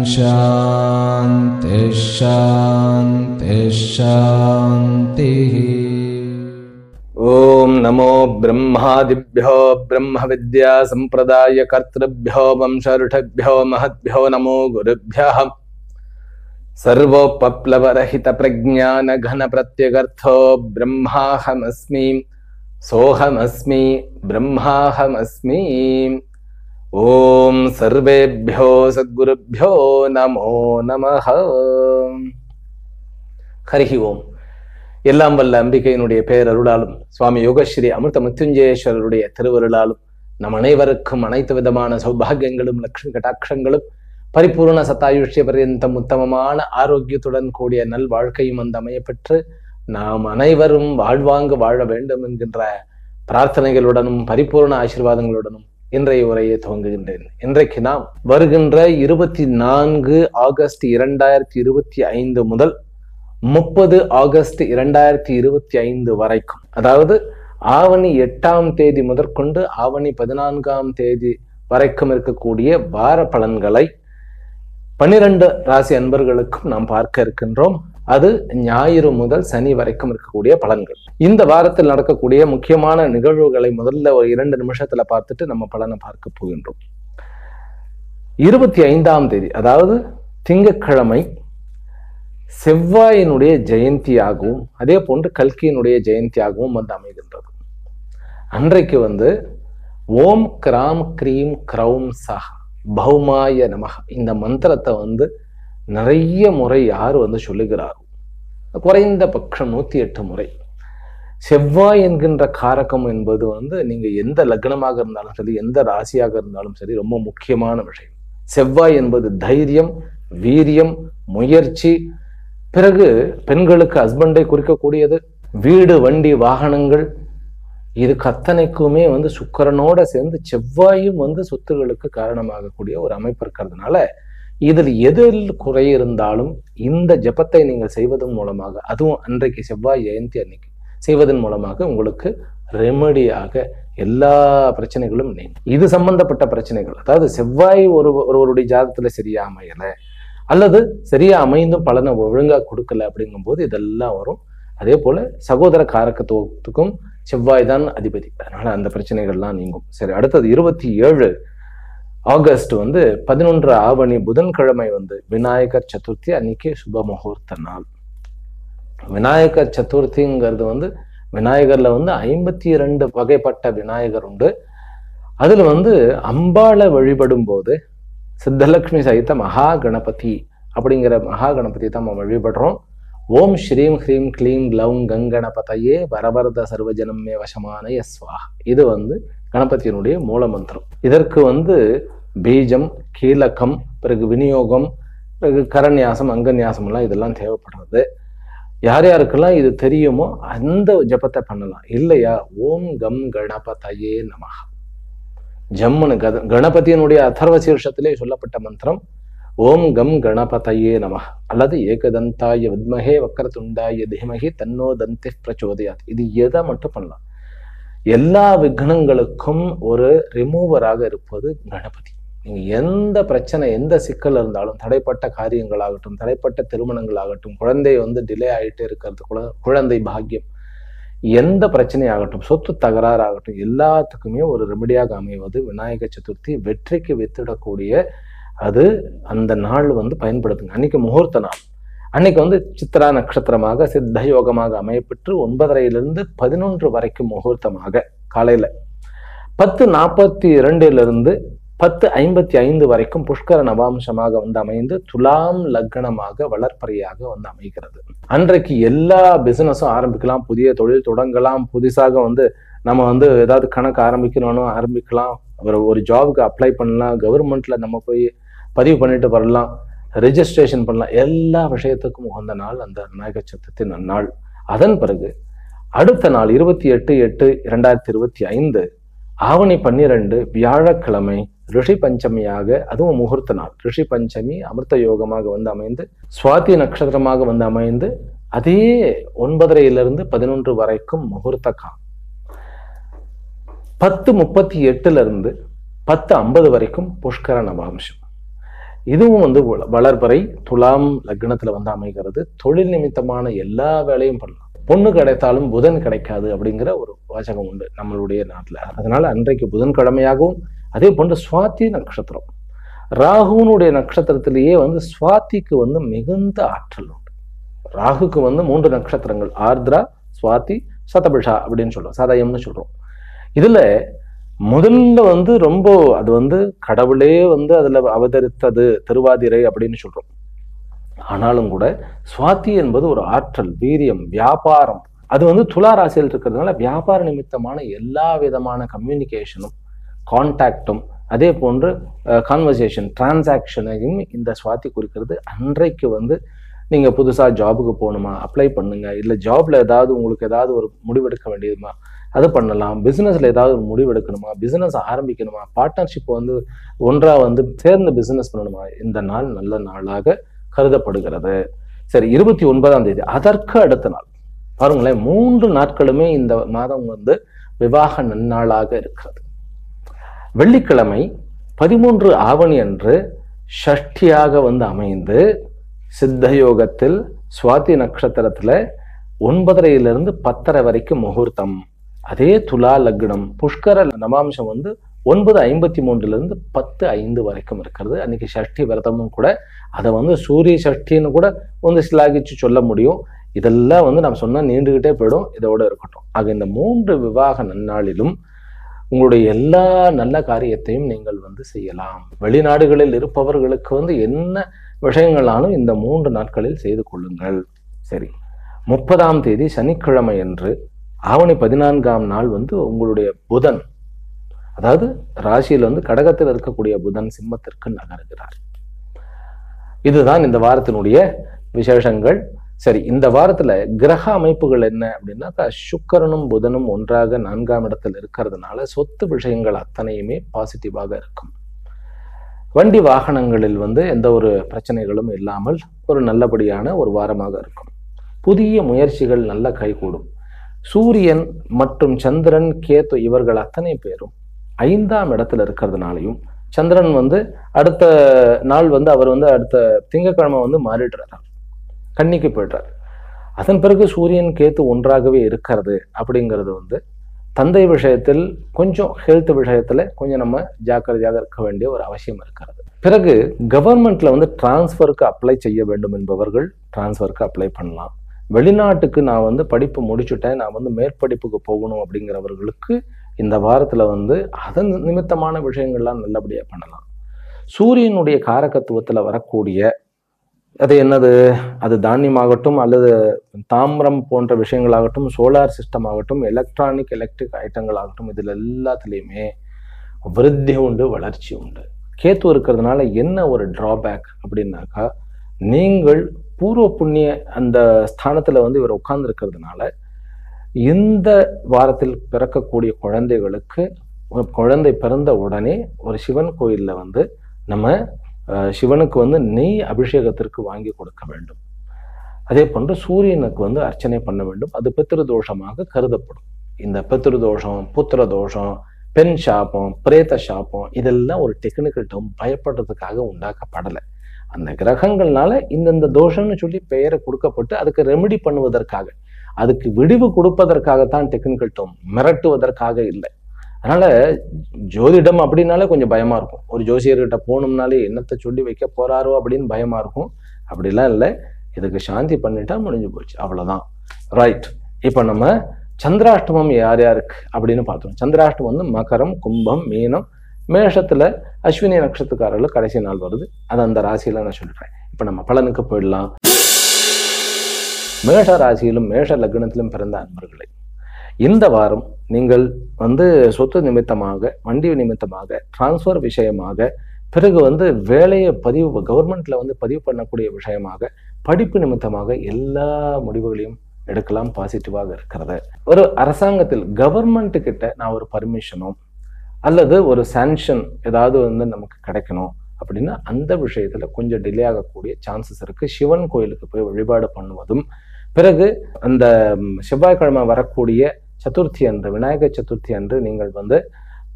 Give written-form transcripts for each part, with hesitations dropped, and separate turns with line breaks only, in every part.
शांति शांति शांति।
ओम नमो ब्रह्मादिभ्यो ब्रह्म विद्या संप्रदाय कर्तृभ्यो वंशऋषभ्यो महद्भ्यो नमो गुरुभ्यः। सर्वोपप्लवरहित प्रज्ञान घन प्रत्यगर्थो ब्रह्माहमस्मि सोहमस्मि ब्रह्माहमस्मि। ओम सर्वेभ्यो सद्गुरुभ्यो नमो नमः। हरि ओम। எல்லாம் வல்ல அம்பிகையினுடைய பேரருளாலும் சுவாமி யோகஸ்ரீ அமிர்த மிருத்யுஞ்சயேஸ்வரருடைய திருவருளாலும் நம் அனைவருக்கும் அனைத்து விதமான சௌபாகியங்களும் லட்சுமி கடாட்சங்களும் பரிபூர்ண சத்தாயுஷ்ய பர்யந்தம் உத்தமமான ஆரோக்கியத்துடன் கூடிய நல் வாழ்க்கையும் அந்த அமையப்பெற்று நாம் அனைவரும் வாழ்வாங்கு வாழ வேண்டும் என்கின்ற பிரார்த்தனைகளுடனும் பரிபூர்ண ஆசீர்வாதங்களுடனும் இன்றைய உரையை துவங்குகின்றேன். இன்றைக்கு நாம் வருகின்ற 24 ஆகஸ்ட் 2025 முதல் 30 ஆகஸ்ட் 2025 வரைக்கும், அதாவது ஆவணி 8ஆம் தேதி முதற்கொண்டு ஆவணி 14ஆம் தேதி வரைக்கும் இருக்கக்கூடிய வார பலன்களை 12 ராசி அன்பர்களுக்கும் நாம் பார்க்க இருக்கின்றோம். அது ஞாயிறு முதல் சனி வரைக்கும் இருக்கக்கூடிய பலன்கள். இந்த வாரத்தில் நடக்கக்கூடிய முக்கியமான நிகழ்வுகளை முதல்ல ஒரு 2 நிமிஷத்துல பார்த்துட்டு நம்ம பலனை பார்க்க போகின்றோம். 25ஆம் தேதி, அதாவது திங்கட்கிழமை, செவ்வாயினுடைய ஜெயந்தியாகவும் அதே போன்று கல்கியினுடைய ஜெயந்தியாகவும் வந்து அமைகின்றது. அன்றைக்கு ஓம் கிராம் கிரீம் கிரௌம் சஹ பௌமாய நமக இந்த மந்திரத்தை நிறைய முறை யார் சொல்லுகிறாரோ, குறைந்த பட்சம் 108 முறை. செவ்வாய் என்கின்ற காரகம் என்பது நீங்க எந்த லக்னமாக இருந்தாலும் சரி, எந்த ராசியாக இருந்தாலும் சரி, ரொம்ப முக்கியமான விஷயம். செவ்வாய் என்பது தைரியம், வீரியம், முயற்சி. பிறகு பெண்களுக்கு ஹஸ்பண்டை குறிக்கக்கூடியது. வீடு, வண்டி, வாகனங்கள், இதுக்கு அத்தனைக்குமே சுக்கிரனோட சேர்ந்து செவ்வாயும் சொத்துகளுக்கு காரணமாகக்கூடிய ஒரு அமைப்பு இருக்கிறதுனால, இதில் எதில் குறை இருந்தாலும் இந்த ஜபத்தை நீங்கள் செய்வதன் மூலமாக, அதுவும் அன்றைக்கு செவ்வாய் ஜெயந்தி அன்னைக்கு செய்வதன் மூலமாக உங்களுக்கு ரெமடியாக எல்லா பிரச்சனைகளும் நீங்கும். இது சம்பந்தப்பட்ட பிரச்சனைகள், அதாவது செவ்வாய் ஒருவருடைய ஜாதகத்துல சரியா அமையல அல்லது சரியா அமைந்தும் பலனை ஒழுங்கா கொடுக்கல அப்படிங்கும்போது இதெல்லாம் வரும். அதே போல சகோதர காரகத்துவத்துக்கும் செவ்வாய் தான் அதிபதி, அதனால அந்த பிரச்சனைகள்லாம் நீங்கும். சரி, அடுத்தது 27 ஆகஸ்ட் 11 ஆவணி புதன்கிழமை விநாயகர் சதுர்த்தி அன்னைக்கு சுப முகூர்த்த நாள். விநாயகர் சதுர்த்திங்கிறது விநாயகர்ல 52 வகைப்பட்ட விநாயகர் உண்டு. அதுல அம்பாளை வழிபடும் போது சித்தலட்சுமி சகித மகா கணபதி அப்படிங்கிற மகா கணபதி தான் நம்ம வழிபடுறோம். ஓம் ஸ்ரீம் ஹ்ரீம் க்ளீம் க்ளௌம் கங்கணபதையே வரவரத சர்வஜனமே வசமான யஸ்வா. இது கணபதியினுடைய மூல மந்திரம். இதற்கு பீஜம், கீலகம், பிறகு விநியோகம், பிறகு கரநியாசம், அங்கநியாசம் எல்லாம் இதெல்லாம் தேவைப்படுறது. யார் யாருக்கெல்லாம் இது தெரியுமோ அந்த ஜபத்தை பண்ணலாம். இல்லையா, ஓம் கம் கணபதையே நமஹ. ஜம்முனு கணபதியினுடைய அதர்வ சீர்ஷத்திலே சொல்லப்பட்ட மந்திரம் ஓம் கம் கணபதையே நமஹ, அல்லது ஏகதந்தாய வித்மஹே வக்ரதுண்டாய தீமஹி தன்னோ தந்தி பிரச்சோதயாத். இது எதை மட்டும் பண்ணலாம். எல்லா விக்னங்களுக்கும் ஒரு ரிமூவராக இருப்பது கணபதி. நீங்க எந்த பிரச்சனை, எந்த சிக்கல் இருந்தாலும், தடைப்பட்ட காரியங்களாகட்டும், தடைப்பட்ட திருமணங்களாகட்டும், குழந்தை டிலே ஆகிட்டே இருக்கிறது, குழந்தை பாக்கியம், எந்த பிரச்சனையாகட்டும், சொத்து தகராறாகட்டும், எல்லாத்துக்குமே ஒரு ரெமடியாக அமைவது விநாயக சதுர்த்தி. வெற்றிக்கு வித்திடக்கூடிய அது அந்த நாள் பயன்படுத்துங்க. அன்னைக்கு முகூர்த்த நாள். அன்னைக்கு சித்ரா நட்சத்திரமாக சித்த யோகமாக அமையப்பெற்று 9:30 11 வரைக்கும் முகூர்த்தமாக, காலையில 10:42 10:55 வரைக்கும் புஷ்கர நவாம்சமாக அமைந்து துலாம் லக்னமாக வளர்ப்பறையாக அமைகிறது. அன்றைக்கு எல்லா பிசினஸும் ஆரம்பிக்கலாம், புதிய தொழில் தொடங்கலாம், புதுசாக நம்ம ஏதாவது கணக்கு ஆரம்பிக்கணும் ஆரம்பிக்கலாம், ஒரு ஜாபுக்கு அப்ளை பண்ணலாம், கவர்மெண்ட்ல நம்ம போய் பதிவு பண்ணிட்டு வரலாம், ரெஜிஸ்ட்ரேஷன் பண்ணலாம். எல்லா விஷயத்துக்கும் உகந்த நாள் அந்த விநாயக சதுர்த்தி நன்னாள். அதன் பிறகு அடுத்த நாள் 28/8/2025 ஆவணி 12 வியாழக்கிழமை ரிஷி பஞ்சமியாக, அதுவும் முகூர்த்த நாள். ரிஷி பஞ்சமி அமிர்த யோகமாக அமைந்து சுவாதி நட்சத்திரமாக அமைந்து அதே 9:30 11 வரைக்கும் முகூர்த்த 10:38 10:50 வரைக்கும் புஷ்கர நவாம்சம். இதுவும் வந்து வளர்பறை துலாம் லக்னத்துல வந்து அமைகிறது. தொழில் நிமித்தமான எல்லா வேலையும் பண்ணலாம். பொண்ணு கிடைத்தாலும் புதன் கிடைக்காது அப்படிங்கிற ஒரு வாசகம் உண்டு நம்மளுடைய நாட்டுல. அதனால அன்றைக்கு புதன்கிழமையாகவும், அதே போன்று சுவாதி நட்சத்திரம், ராகுனுடைய நட்சத்திரத்திலேயே வந்து சுவாதிக்கு வந்து மிகுந்த ஆற்றல் உண்டு. ராகுக்கு வந்து 3 நட்சத்திரங்கள், ஆர்திரா, சுவாதி, சதபிஷா அப்படின்னு சொல்றோம், சதயம்னு சொல்றோம். இதுல முதல்ல வந்து ரொம்ப அது வந்து கடவுளே வந்து அதுல அவதரித்தது திருவாதிரை அப்படின்னு சொல்றோம். ஆனாலும் கூட சுவாதி என்பது ஒரு ஆற்றல், வீரியம், வியாபாரம். அது வந்து துலா ராசியில் இருக்கிறதுனால வியாபார நிமித்தமான எல்லா விதமான கம்யூனிகேஷனும், கான்டாக்டும், அதே போன்று கான்வர்சேஷன், டிரான்சாக்ஷனையும் இந்த சுவாதி குறிக்கிறது. அன்றைக்கு வந்து நீங்க புதுசா ஜாபுக்கு போகணுமா, அப்ளை பண்ணுங்க. இல்ல ஜாப்ல ஏதாவது உங்களுக்கு ஏதாவது ஒரு முடிவெடுக்க வேண்டியதுமா, அது பண்ணலாம். பிசினஸ்ல ஏதாவது ஒரு முடிவு எடுக்கணுமா, பிசினஸ் ஆரம்பிக்கணுமா, பார்ட்னர்ஷிப் வந்து ஒன்றா வந்து சேர்ந்து பிசினஸ் பண்ணணுமா, இந்த நாள் நல்ல நாளாக கருதப்படுகிறது. சரி, 29ஆம் தேதி, அதற்கு அடுத்த நாள் பாருங்களேன், 3 நாட்களுமே இந்த மாதம் வந்து விவாக நன்னாளாக இருக்கிறது. வெள்ளிக்கிழமை 13 ஆவணி அன்று ஷஷ்டியாக வந்து அமைந்து சித்த யோகத்தில் சுவாதி நட்சத்திரத்துல 9:30 10:30 வரைக்கும் முகூர்த்தம். அதே துலா லக்னம் புஷ்கர நவாம்சம் வந்து 9:53 10:05 வரைக்கும் இருக்கிறது. அன்னைக்கு ஷஷ்டி விரதமும் கூட. அதை வந்து சூரிய ஷஷ்டின்னு கூட வந்து சிலாகிச்சு சொல்ல முடியும். இதெல்லாம் வந்து நம்ம சொன்னா நீண்டுகிட்டே போயிடும். இதோட இருக்கட்டும். ஆக இந்த 3 விவாக நன்னாளிலும் உங்களுடைய எல்லா நல்ல காரியத்தையும் நீங்கள் வந்து செய்யலாம். வெளிநாடுகளில் இருப்பவர்களுக்கு வந்து என்ன விஷயங்களாலும் இந்த 3 நாட்களில் செய்து கொள்ளுங்கள். சரி, 30ஆம் தேதி சனிக்கிழமை அன்று ஆவணி 14ஆம் நாள் வந்து உங்களுடைய புதன், அதாவது ராசியில் வந்து கடகத்தில் இருக்கக்கூடிய புதன் சிம்மத்திற்கு நகருகிறார். இதுதான் இந்த வாரத்தினுடைய விசேஷங்கள். சரி, இந்த வாரத்துல கிரக அமைப்புகள் என்ன அப்படின்னாக்கா, சுக்கிரனும் புதனும் ஒன்றாக 4ஆம் இடத்தில் இருக்கிறதுனால சொத்து விஷயங்கள் அத்தனையுமே பாசிட்டிவாக இருக்கும். வண்டி வாகனங்களில் வந்து எந்த ஒரு பிரச்சனைகளும் இல்லாமல் ஒரு நல்லபடியான ஒரு வாரமாக இருக்கும். புதிய முயற்சிகள் நல்ல கைகூடும். சூரியன் மற்றும் சந்திரன், கேத்து இவர்கள் அத்தனை பேரும் 5ஆம் இடத்துல இருக்கிறதுனாலையும், சந்திரன் வந்து அடுத்த நாள் வந்து அவர் வந்து அடுத்த திங்கட்கிழமை வந்து மாறிடுறார், கன்னிக்கு போயிடுறார். அதன் பிறகு சூரியன் கேத்து ஒன்றாகவே இருக்கிறது அப்படிங்கிறது வந்து தந்தை விஷயத்தில் கொஞ்சம், ஹெல்த் விஷயத்துல கொஞ்சம் நம்ம ஜாக்கிரதையாக இருக்க வேண்டிய ஒரு அவசியம் இருக்கிறது. பிறகு கவர்மெண்ட்ல வந்து டிரான்ஸ்ஃபருக்கு அப்ளை செய்ய வேண்டும் என்பவர்கள் டிரான்ஸ்ஃபருக்கு அப்ளை பண்ணலாம். வெளிநாட்டுக்கு நான் வந்து படிப்பு முடிச்சுட்டேன், நான் வந்து மேற்படிப்புக்கு போகணும் அப்படிங்கிறவர்களுக்கு இந்த வாரத்துல வந்து அதன் நிமித்தமான விஷயங்கள்லாம் நல்லபடியா பண்ணலாம். சூரியனுடைய காரகத்துவத்துல வரக்கூடிய அது என்னது, அது தானியமாகட்டும் அல்லது தாமிரம் போன்ற விஷயங்களாகட்டும், சோலார் சிஸ்டம் ஆகட்டும், எலக்ட்ரிக் ஐட்டங்கள் ஆகட்டும், இதுல எல்லாத்துலேயுமே விருத்தி உண்டு, வளர்ச்சி உண்டு. கேத்து இருக்கிறதுனால என்ன ஒரு டிராபேக் அப்படின்னாக்கா, நீங்கள் பூர்வ புண்ணிய அந்த ஸ்தானத்துல வந்து இவர் உட்கார்ந்து இருக்கிறதுனால இந்த வாரத்தில் பிறக்கக்கூடிய குழந்தைகளுக்கு, குழந்தை பிறந்த உடனே ஒரு சிவன் கோயில்ல வந்து நம்ம சிவனுக்கு வந்து நெய் அபிஷேகத்திற்கு வாங்கி கொடுக்க வேண்டும். அதே போன்று சூரியனுக்கு வந்து அர்ச்சனை பண்ண வேண்டும். அது பித்ரு தோஷமாக கருதப்படும். இந்த பித்ரு தோஷம், புத்திர தோஷம், பெண் சாபம், பிரேத சாபம், இதெல்லாம் ஒரு டெக்னிக்கல் டேர்ம், பயப்படுறதுக்காக உண்டாக்கப்படலை. அந்த கிரகங்கள்னால இந்தந்த தோஷம்னு சொல்லி பெயரை கொடுக்கப்பட்டு அதுக்கு ரெமெடி பண்ணுவதற்காக, அதுக்கு விடிவு கொடுப்பதற்காகத்தான் டெக்னிக்கல் டேர்ம், மிரட்டுவதற்காக இல்லை. அதனால ஜோதிடம் அப்படின்னாலே கொஞ்சம் பயமா இருக்கும். ஒரு ஜோசியர்கிட்ட போகணும்னாலே என்னத்தை சொல்லி வைக்க போறாரோ அப்படின்னு பயமா இருக்கும். அப்படிலாம் இல்லை, இதுக்கு சாந்தி பண்ணிட்டா முடிஞ்சு போச்சு, அவ்வளவுதான். ரைட். இப்ப நம்ம சந்திராஷ்டமம் யார் யாருக்கு அப்படின்னு பார்த்தோம். சந்திராஷ்டமம் வந்து மகரம், கும்பம், மீனம், மேஷத்துல அஸ்வினி நட்சத்திரக்காரர்கள் கடைசி நாள் வருது. அது அந்த ராசியில நான் சொல்லிடுறேன். இப்ப நம்ம பலனுக்கு போயிடலாம். மேஷ ராசியிலும் மேஷ லக்னத்திலும் பிறந்த அன்பர்களை, இந்த வாரம் நீங்கள் வந்து சொத்து நிமித்தமாக, வண்டி நிமித்தமாக, டிரான்ஸ்ஃபர் விஷயமாக, பிறகு வந்து வேலையை பதிவு, கவர்மெண்ட்ல வந்து பதிவு பண்ணக்கூடிய விஷயமாக, படிப்பு நிமித்தமாக எல்லா முடிவுகளையும் எடுக்கலாம். பாசிட்டிவாக இருக்கிறது. ஒரு அரசாங்கத்தில் கவர்மெண்ட் கிட்ட நான் ஒரு பர்மிஷனோ அல்லது ஒரு சாங்ஷன் ஏதாவது வந்து நமக்கு கிடைக்கணும் அப்படின்னா அந்த விஷயத்துல கொஞ்சம் டிலே ஆகக்கூடிய சான்சஸ் இருக்கு. சிவன் கோயிலுக்கு போய் வழிபாடு பண்ணுவதும், பிறகு அந்த செவ்வாய்க்கிழமை வரக்கூடிய சதுர்த்தி அன்று, விநாயகர் சதுர்த்தி அன்று நீங்கள் வந்து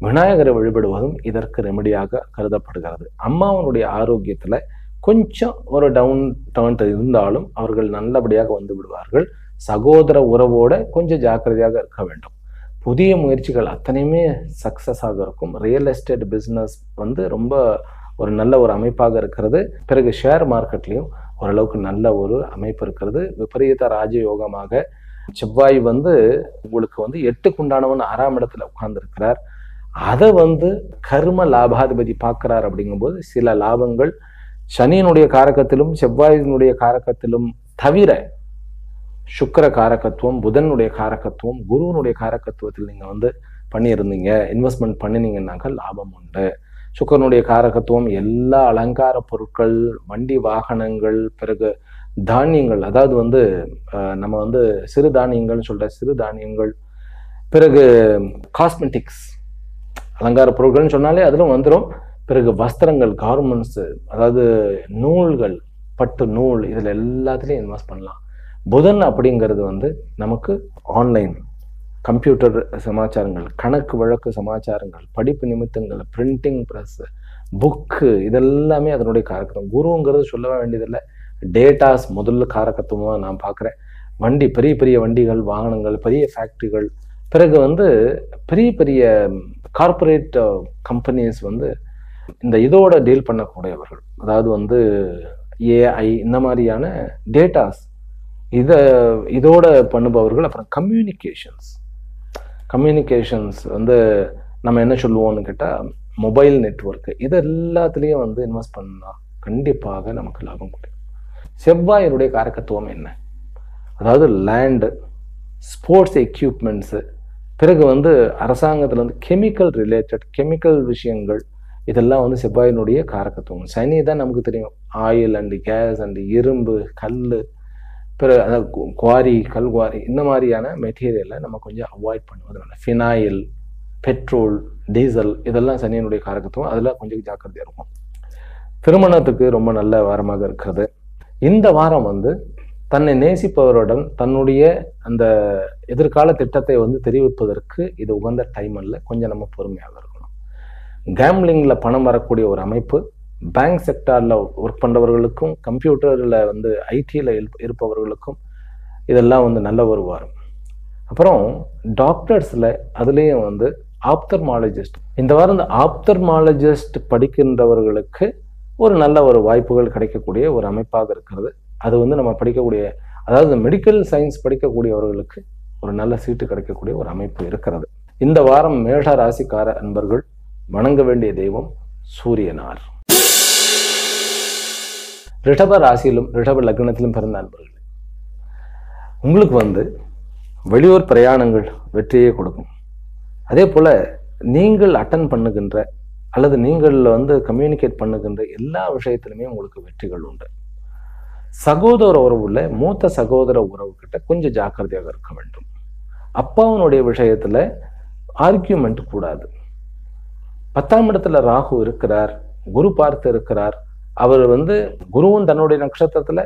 விநாயகரை வழிபடுவதும் இதற்கு ரெமடியாக கருதப்படுகிறது. அம்மாவனுடைய ஆரோக்கியத்துல கொஞ்சம் ஒரு டவுன் இருந்தாலும் அவர்கள் நல்லபடியாக வந்து விடுவார்கள். சகோதர உறவோட கொஞ்சம் ஜாக்கிரதையாக இருக்க வேண்டும். புதிய முயற்சிகள் அத்தனையுமே சக்சஸாக இருக்கும். ரியல் எஸ்டேட் பிஸ்னஸ் வந்து ரொம்ப ஒரு நல்ல ஒரு அமைப்பாக இருக்கிறது. பிறகு ஷேர் மார்க்கெட்லையும் ஓரளவுக்கு நல்ல ஒரு அமைப்பு இருக்கிறது. விபரீத ராஜயோகமாக செவ்வாய் வந்து உங்களுக்கு வந்து 8க்கு உண்டானவன் 6ஆம் இடத்துல உட்கார்ந்து இருக்கிறார். அதை வந்து கர்ம லாபாதிபதி பார்க்கிறார். அப்படிங்கும்போது சில லாபங்கள் சனியினுடைய காரகத்திலும் செவ்வாயினுடைய காரகத்திலும் தவிர சுக்கிர காரகத்துவம், புதனுடைய காரகத்துவம், குருவனுடைய காரகத்துவத்தில் நீங்க வந்து பண்ணியிருந்தீங்க, இன்வெஸ்ட்மெண்ட் பண்ணினீங்கன்னாக்க லாபம் உண்டு. சுக்கிரனுடைய காரகத்துவம் எல்லா அலங்கார பொருட்கள், வண்டி வாகனங்கள், பிறகு தானியங்கள், அதாவது வந்து நம்ம வந்து சிறு தானியங்கள்னு சொல்ற சிறு தானியங்கள், பிறகு காஸ்மெட்டிக்ஸ், அலங்கார பொருட்கள்னு சொன்னாலே அதிலும் வந்துடும். பிறகு வஸ்திரங்கள், கார்மெண்ட்ஸ், அதாவது நூல்கள், பட்டு நூல், இதுல எல்லாத்துலயும் இன்வெஸ்ட் பண்ணலாம். புதன் அப்படிங்கிறது வந்து நமக்கு ஆன்லைன், கம்ப்யூட்டர் சமாச்சாரங்கள், கணக்கு வழக்கு சமாச்சாரங்கள், படிப்பு நிமித்தங்கள், பிரிண்டிங் ப்ரெஸ், புக்கு, இதெல்லாமே அதனுடைய காரகத்துவம். குருங்கிறது சொல்லவே வேண்டியதில்லை. டேட்டாஸ் முதல்ல காரகத்துவமாக நான் பார்க்குறேன். வண்டி, பெரிய பெரிய வண்டிகள், வாகனங்கள், பெரிய ஃபேக்ட்ரிகள், பிறகு வந்து பெரிய பெரிய கார்பரேட் கம்பெனிஸ் வந்து இந்த இதோட டீல் பண்ணக்கூடியவர்கள், அதாவது வந்து ஏஐ இந்த மாதிரியான டேட்டாஸ் இதோட பண்ணுபவர்கள். அப்புறம் கம்யூனிகேஷன்ஸ் வந்து நம்ம என்ன சொல்லுவோம்னு கேட்டால் மொபைல் நெட்வொர்க்கு, இது எல்லாத்துலேயும் வந்து இன்வெஸ்ட் பண்ணால் கண்டிப்பாக நமக்கு லாபம் கிடைக்கும். செவ்வாயினுடைய காரகத்துவம் என்ன? அதாவது லேண்டு, ஸ்போர்ட்ஸ் எக்யூப்மெண்ட்ஸு, பிறகு வந்து அரசாங்கத்தில் வந்து கெமிக்கல் விஷயங்கள், இதெல்லாம் வந்து செவ்வாயினுடைய காரகத்துவம். சனி தான் நமக்கு தெரியும், ஆயில் அண்டு கேஸ் அண்டு இரும்பு, கல், பிறகு அதாவது கல்குவாரி, இந்த மாதிரியான மெட்டீரியலை நம்ம கொஞ்சம் அவாய்ட் பண்ணுவதனால, ஃபினாயில், பெட்ரோல், டீசல், இதெல்லாம் சனியினுடைய காரகத்துவம். அதில் கொஞ்சம் ஜாக்கிரதையாக இருக்கும். திருமணத்துக்கு ரொம்ப நல்ல வாரமாக இருக்கிறது. இந்த வாரம் வந்து தன்னை நேசிப்பவருடன் தன்னுடைய அந்த எதிர்கால திட்டத்தை வந்து தெரிவிப்பதற்கு இது உகந்த டைம் அல்ல. கொஞ்சம் நம்ம பொறுமையாக இருக்கணும். கேம்லிங்ல பணம் வரக்கூடிய ஒரு அமைப்பு, பேங்க் செக்டார்ல ஒர்க் பண்ணுறவர்களுக்கும், கம்ப்யூட்டர்ல வந்து ஐடியில் இருப்பவர்களுக்கும் இதெல்லாம் வந்து நல்ல ஒரு வாரம். அப்புறம் டாக்டர்ஸ்ல அதுலேயும் வந்து ஆப்தர்மாலஜிஸ்ட், இந்த வாரம் இந்த ஆப்தர்மாலஜிஸ்ட் படிக்கின்றவர்களுக்கு ஒரு நல்ல ஒரு வாய்ப்புகள் கிடைக்கக்கூடிய ஒரு அமைப்பாக இருக்கிறது. அது வந்து நம்ம படிக்கக்கூடிய, அதாவது மெடிக்கல் சயின்ஸ் படிக்கக்கூடியவர்களுக்கு ஒரு நல்ல சீட்டு கிடைக்கக்கூடிய ஒரு அமைப்பு இருக்கிறது. இந்த வாரம் மேஷ ராசிக்கார அன்பர்கள் வணங்க வேண்டிய தெய்வம் சூரியனார். ரிஷப ராசியிலும் ரிஷப லக்னத்திலும் பிறந்த அன்பர்கள், உங்களுக்கு வந்து வெளியூர் பிரயாணங்கள் வெற்றியை கொடுக்கும். அதே போல நீங்கள் அட்டன் பண்ணுகின்ற அல்லது நீங்கள் வந்து கம்யூனிகேட் பண்ணுகின்ற எல்லா விஷயத்திலுமே உங்களுக்கு வெற்றிகள் உண்டு. சகோதர உறவுல மூத்த சகோதர உறவு கிட்ட கொஞ்சம் ஜாக்கிரதையாக இருக்க வேண்டும். அப்பாவனுடைய விஷயத்துல ஆர்கியூமெண்ட் கூடாது. 10ஆம் இடத்துல ராகு இருக்கிறார், குரு பார்த்து இருக்கிறார். அவர் வந்து குருவும் தன்னுடைய நட்சத்திரத்துல,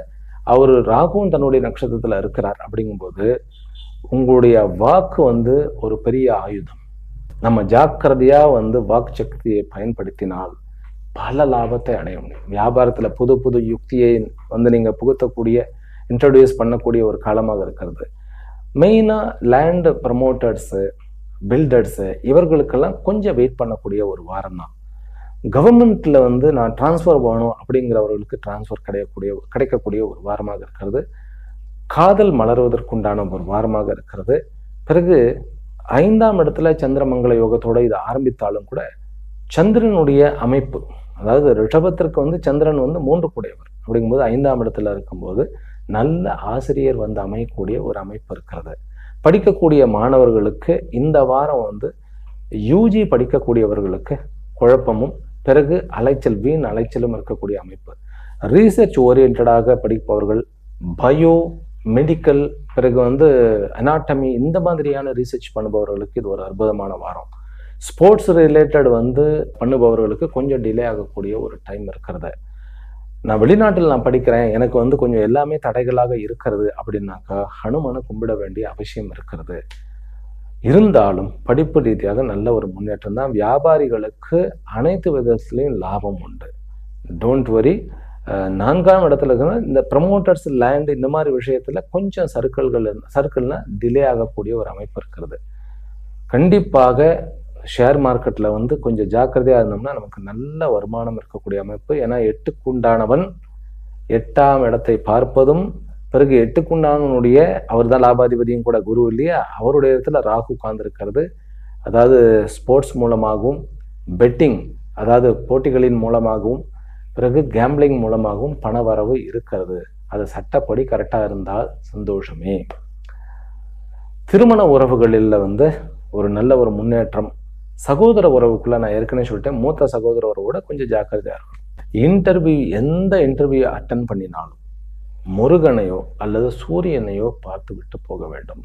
அவர் ராகுவும் தன்னுடைய நட்சத்திரத்துல இருக்கிறார். அப்படிங்கும்போது உங்களுடைய வாக்கு வந்து ஒரு பெரிய ஆயுதம். நம்ம ஜாக்கிரதையா வந்து வாக்கு சக்தியை பயன்படுத்தினால் பல லாபத்தை அடைய முடியும். வியாபாரத்துல புது புது யுக்தியை வந்து நீங்க புகுத்தக்கூடிய, இன்ட்ரடியூஸ் பண்ணக்கூடிய ஒரு காலமாக இருக்கிறது. மெயினா லேண்ட் ப்ரமோட்டர்ஸு, பில்டர்ஸு, இவர்களுக்கெல்லாம் கொஞ்சம் வெயிட் பண்ணக்கூடிய ஒரு வாரம் தான். கவர்மெண்ட்ல வந்து நான் டிரான்ஸ்ஃபர் பண்ணணும் அப்படிங்கிறவர்களுக்கு டிரான்ஸ்ஃபர் கிடைக்கக்கூடிய ஒரு வாரமாக இருக்கிறது. காதல் மலர்வதற்குண்டான ஒரு வாரமாக இருக்கிறது. பிறகு 5ஆம் இடத்துல சந்திரமங்கல யோகத்தோட இது ஆரம்பித்தாலும் கூட சந்திரனுடைய அமைப்பு, அதாவது ரிஷபத்திற்கு வந்து சந்திரன் வந்து 3 கூடையவர். அப்படிங்கும்போது 5ஆம் இடத்துல இருக்கும்போது நல்ல ஆசிரியர் வந்து அமையக்கூடிய ஒரு அமைப்பு இருக்கிறது. படிக்கக்கூடிய மாணவர்களுக்கு இந்த வாரம் வந்து யூஜி படிக்கக்கூடியவர்களுக்கு குழப்பமும், பிறகு அலைச்சல், வீண் அலைச்சலும் இருக்கக்கூடிய அமைப்பு. ரீசர்ச் ஓரியன்டாக படிப்பவர்கள், பயோ, மெடிக்கல், பிறகு வந்து அனாட்டமி, இந்த மாதிரியான ரீசர்ச் பண்ணுபவர்களுக்கு இது ஒரு அற்புதமான வாரம். ஸ்போர்ட்ஸ் ரிலேட்டட் வந்து பண்ணுபவர்களுக்கு கொஞ்சம் டிலே ஆகக்கூடிய ஒரு டைம் இருக்கிறது. நான் வெளிநாட்டில் நான் படிக்கிறேன், எனக்கு வந்து கொஞ்சம் எல்லாமே தடைகளாக இருக்கிறது அப்படின்னாக்கா ஹனுமனை கும்பிட வேண்டிய அவசியம் இருக்கிறது. இருந்தாலும் படிப்பு ரீதியாக நல்ல ஒரு முன்னேற்றம் தான். வியாபாரிகளுக்கு அனைத்து விதத்திலையும் லாபம் உண்டு. Don't worry. 4ஆம் இடத்துல இருக்கிற இந்த ப்ரமோட்டர்ஸ், லேண்ட், இந்த மாதிரி விஷயத்துல கொஞ்சம் சர்க்கிள்னா டிலே ஆகக்கூடிய ஒரு அமைப்பு இருக்கிறது. கண்டிப்பாக ஷேர் மார்க்கெட்ல வந்து கொஞ்சம் ஜாக்கிரதையா இருந்தோம்னா நமக்கு நல்ல வருமானம் இருக்கக்கூடிய அமைப்பு. ஏன்னா 8க்கு உண்டானவன் 8ஆம் இடத்தை பார்ப்பதும், பிறகு 8க்கு உண்டானவனுடைய அவர் தான் லாபாதிபதியும் கூட குரு இல்லையா, அவருடைய இடத்துல ராகு உட்கார்ந்திருக்கிறது. அதாவது ஸ்போர்ட்ஸ் மூலமாகவும், பெட்டிங் அதாவது போட்டிகளின் மூலமாகவும், பிறகு கேம்பிளிங் மூலமாகவும் பண வரவு இருக்கிறது. அது சட்டப்படி கரெக்டா இருந்தால் சந்தோஷமே. திருமண உறவுகளில் வந்து ஒரு நல்ல ஒரு முன்னேற்றம். சகோதர உறவுக்குள்ள நான் ஏற்கனவே சொல்லிட்டேன், மூத்த சகோதர உறவோட கொஞ்சம் ஜாக்கிரதையா இருக்கும். எந்த இன்டர்வியூ அட்டன் பண்ணினாலும் முருகனையோ அல்லது சூரியனையோ பார்த்து விட்டு போக வேண்டும்.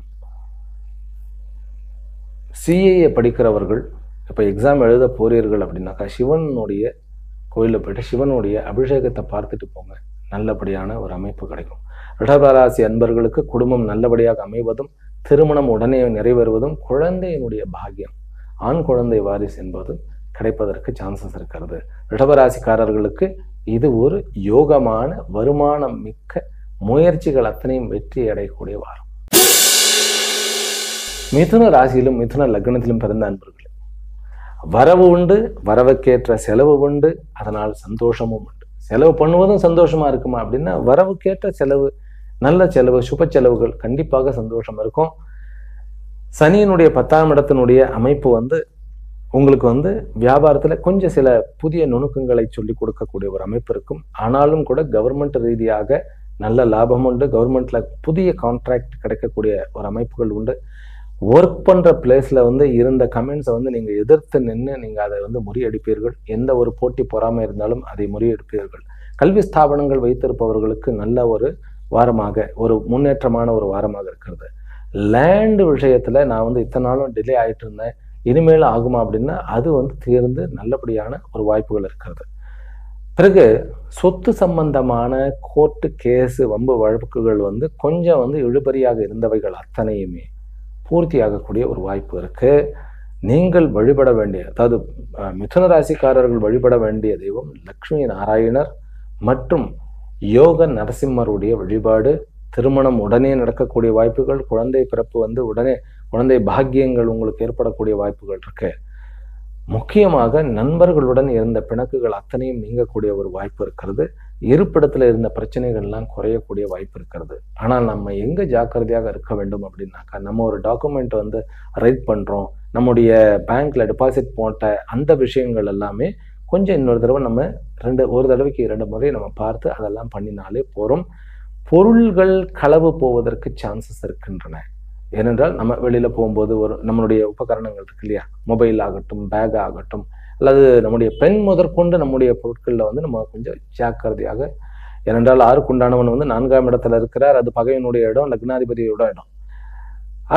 சிஏஏ படிக்கிறவர்கள் இப்போ எக்ஸாம் எழுத போறீர்கள் அப்படின்னாக்கா சிவனுடைய கோயிலில் போயிட்டு சிவனுடைய அபிஷேகத்தை பார்த்துட்டு போங்க. நல்லபடியான ஒரு அமைப்பு கிடைக்கும். ரிஷபராசி அன்பர்களுக்கு குடும்பம் நல்லபடியாக அமைவதும், திருமணம் உடனே நிறைவேறுவதும், குழந்தையினுடைய பாக்கியம், ஆண் குழந்தை வாரிசு என்பது கிடைப்பதற்கு சான்சஸ் இருக்கிறது. ரிஷபராசிக்காரர்களுக்கு இது ஒரு யோகமான வருமானம் மிக்க முயற்சிகள் அத்தனையும் வெற்றி அடையக்கூடிய வாரம். மிதுன ராசியிலும் மிதுன லக்னத்திலும் பிறந்த அன்பர்களே, வரவு உண்டு, வரவுக்கேற்ற செலவு உண்டு, அதனால் சந்தோஷமும் உண்டு. செலவு பண்ணுவதும் சந்தோஷமா இருக்குமா அப்படின்னா, வரவுக்கேற்ற செலவு, நல்ல செலவு, சுப செலவுகள் கண்டிப்பாக சந்தோஷம் இருக்கும். சனியினுடைய 10ஆம் இடத்தினுடைய அமைப்பு வந்து உங்களுக்கு வந்து வியாபாரத்துல கொஞ்சம் சில புதிய நுணுக்கங்களை சொல்லிக் கொடுக்கக்கூடிய ஒரு அமைப்பு இருக்கும். ஆனாலும் கூட கவர்மெண்ட் ரீதியாக நல்ல லாபம் உண்டு. கவர்மெண்ட்ல புதிய கான்ட்ராக்ட் கிடைக்கக்கூடிய ஒரு அமைப்புகள் உண்டு. ஒர்க் பண்ற பிளேஸ்ல வந்து இருந்த கமெண்ட்ஸை வந்து நீங்க எதிர்த்து நின்று நீங்க அதை வந்து முறியடிப்பீர்கள். எந்த ஒரு போட்டி பொறாமை இருந்தாலும் அதை முறியடிப்பீர்கள். கல்வி ஸ்தாபனங்கள் வைத்திருப்பவர்களுக்கு நல்ல ஒரு வாரமாக, ஒரு முன்னேற்றமான ஒரு வாரமாக இருக்கிறது. லேண்டு விஷயத்துல நான் வந்து இத்தனை நாளும் டிலே ஆயிட்டு இருந்தேன், இனிமேல் ஆகுமா அப்படின்னா அது வந்து தீர்ந்து நல்லபடியான ஒரு வாய்ப்புகள் இருக்கிறது. பிறகு சொத்து சம்பந்தமான கோர்ட்டு கேஸு வம்பு வழக்குகள் வந்து கொஞ்சம் வந்து இழுபறியாக இருந்தவைகள் அத்தனையுமே பூர்த்தியாகக்கூடிய ஒரு வாய்ப்பு இருக்கு. நீங்கள் வழிபட வேண்டிய, அதாவது மிதுன ராசிக்காரர்கள் வழிபட வேண்டிய தெய்வம் லக்ஷ்மி நாராயணர் மற்றும் யோக நரசிம்மருடைய வழிபாடு. திருமணம் உடனே நடக்கக்கூடிய வாய்ப்புகள், குழந்தை பிறப்பு வந்து உடனே குழந்தை பாக்கியங்கள் உங்களுக்கு ஏற்படக்கூடிய வாய்ப்புகள் இருக்கு. முக்கியமாக நண்பர்களுடன் இருந்த பிணக்குகள் அத்தனையும் நீங்கக்கூடிய ஒரு வாய்ப்பு இருக்கிறது. இருப்பிடத்துல இருந்த பிரச்சனைகள்லாம் குறையக்கூடிய வாய்ப்பு இருக்கிறது. ஆனால் நம்ம எங்க ஜாக்கிரதையாக இருக்க வேண்டும் அப்படின்னாக்கா, நம்ம ஒரு டாக்குமெண்ட் வந்து ரைட் பண்றோம், நம்முடைய பேங்க்ல டெபாசிட் போட்ட அந்த விஷயங்கள் எல்லாமே கொஞ்சம் இன்னொரு தடவை நம்ம ஒரு தடவைக்கு 2 முறை நம்ம பார்த்து அதெல்லாம் பண்ணினாலே போறோம். பொருள்கள் களவு போவதற்கு சான்சஸ் இருக்கின்றன. ஏனென்றால் நம்ம வெளியில போகும்போது நம்மளுடைய உபகரணங்கள் இருக்கு இல்லையா, மொபைல் ஆகட்டும், பேக் ஆகட்டும், அல்லது நம்முடைய பெண் முதற்கொண்டு நம்முடைய பொருட்களில் வந்து நம்ம கொஞ்சம் ஜாக்கிரதையாக. ஏனென்றால் 6க்கு உண்டானவன் வந்து 4ஆம் இடத்துல இருக்கிறார். அது பகைவனுடைய இடம், லக்னாதிபதியோட இடம்.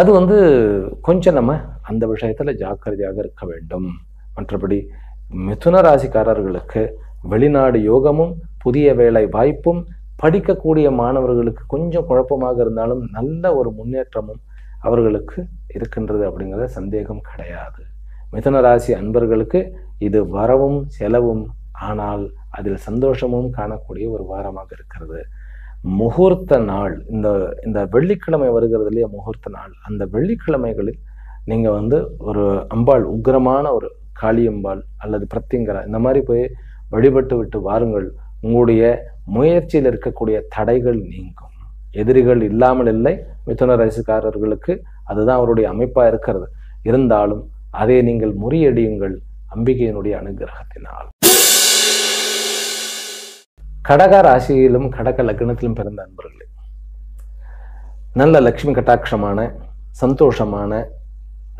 அது வந்து கொஞ்சம் நம்ம அந்த விஷயத்துல ஜாக்கிரதையாக இருக்க வேண்டும். மற்றபடி மிதுன ராசிக்காரர்களுக்கு வெளிநாடு யோகமும், புதிய வேலை வாய்ப்பும், படிக்கக்கூடிய மாணவர்களுக்கு கொஞ்சம் குழப்பமாக இருந்தாலும் நல்ல ஒரு முன்னேற்றமும் அவர்களுக்கு இருக்கின்றது அப்படிங்கிற சந்தேகம் கிடையாது. மிதுன ராசி அன்பர்களுக்கு இது வரவும் செலவும், ஆனால் அதில் சந்தோஷமும் காணக்கூடிய ஒரு வாரமாக இருக்கிறது. முகூர்த்த நாள், இந்த வெள்ளிக்கிழமை வருகிறது இல்லையா முகூர்த்த நாள், அந்த வெள்ளிக்கிழமைகளில் நீங்க வந்து ஒரு அம்பாள், உக்கிரமான ஒரு காளியம்பாள் அல்லது பிரத்திங்கரா, இந்த மாதிரி போய் வழிபட்டு விட்டு வாருங்கள். உங்களுடைய முயற்சியில் இருக்கக்கூடிய தடைகள் நீங்கும். எதிரிகள் இல்லாமல் இல்லை மிதுன ராசிக்காரர்களுக்கு, அதுதான் அவருடைய அமைப்பா இருக்கிறது. இருந்தாலும் அதை நீங்கள் முறியடியுங்கள் அம்பிகையினுடைய அனுகிரகத்தினால். கடக ராசியிலும் கடக லக்னத்திலும் பிறந்த அன்பர்களே, நல்ல லட்சுமி கட்டாட்சமான, சந்தோஷமான,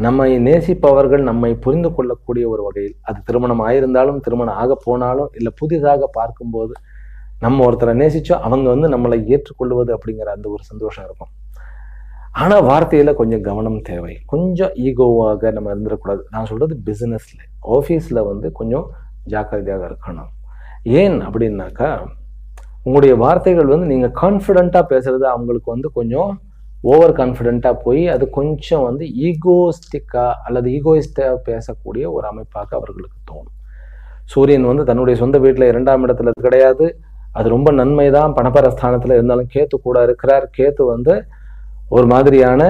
நம்மை நேசிப்பவர்கள் நம்மை புரிந்து கொள்ளக்கூடிய ஒரு வகையில், அது திருமணம் ஆயிருந்தாலும் திருமணம் ஆக போனாலும் இல்லை புதிதாக பார்க்கும்போது நம்ம ஒருத்தரை நேசிச்சோம், அவங்க வந்து நம்மளை ஏற்றுக்கொள்வது அப்படிங்கிற அந்த ஒரு சந்தோஷம் இருக்கும். ஆனா வார்த்தையில கொஞ்சம் கவனம் தேவை. கொஞ்சம் ஈகோவாக நம்ம இருந்துடக்கூடாது. நான் சொல்றது பிசினஸ்ல, ஆஃபீஸ்ல வந்து கொஞ்சம் ஜாக்கிரதையாக இருக்கணும். ஏன் அப்படின்னாக்கா, உங்களுடைய வார்த்தைகள் வந்து நீங்க கான்ஃபிடென்ட்டா பேசுறது அவங்களுக்கு வந்து கொஞ்சம் ஓவர் கான்ஃபிடென்ட்டாக போய் அது கொஞ்சம் வந்து ஈகோஸ்டிக்காக அல்லது ஈகோயிஸ்டாக பேசக்கூடிய ஒரு அமைப்பாக அவர்களுக்கு தோணும். சூரியன் வந்து தன்னுடைய சொந்த வீட்டில் 2ஆம் இடத்துல கிடையாது. அது ரொம்ப நன்மை தான். பணப்பர ஸ்தானத்தில் இருந்தாலும் கேத்து கூட இருக்கிறார். கேத்து வந்து ஒரு மாதிரியான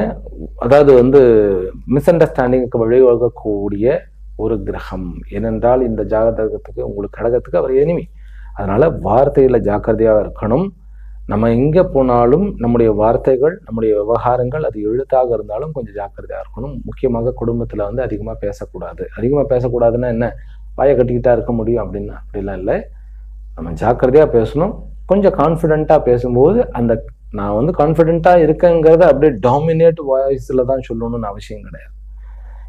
அதாவது வந்து மிஸ் அண்டர்ஸ்டாண்டிங்க்கு வழிவகக்கூடிய ஒரு கிரகம். ஏனென்றால் இந்த ஜாதகத்துக்கு உங்களுக்கு கடகத்துக்கு அவர் எனிமி. அதனால வார்த்தையில ஜாக்கிரதையாக இருக்கணும். நம்ம எங்கே போனாலும் நம்முடைய வார்த்தைகள், நம்முடைய விவகாரங்கள், அது எழுத்தாக இருந்தாலும் கொஞ்சம் ஜாக்கிரதையாக இருக்கணும். முக்கியமாக குடும்பத்தில் வந்து அதிகமாக பேசக்கூடாது. அதிகமாக பேசக்கூடாதுன்னா என்ன, வாயை கட்டிக்கிட்டா இருக்க முடியும் அப்படின்னா அப்படிலாம் இல்லை. நம்ம ஜாக்கிரதையாக பேசணும். கொஞ்சம் கான்ஃபிடென்ட்டாக பேசும்போது அந்த நான் வந்து கான்ஃபிடென்ட்டாக இருக்கேங்கிறத அப்படியே டாமினேட் வாய்ஸில் தான் சொல்லணும்னு அவசியம் கிடையாது.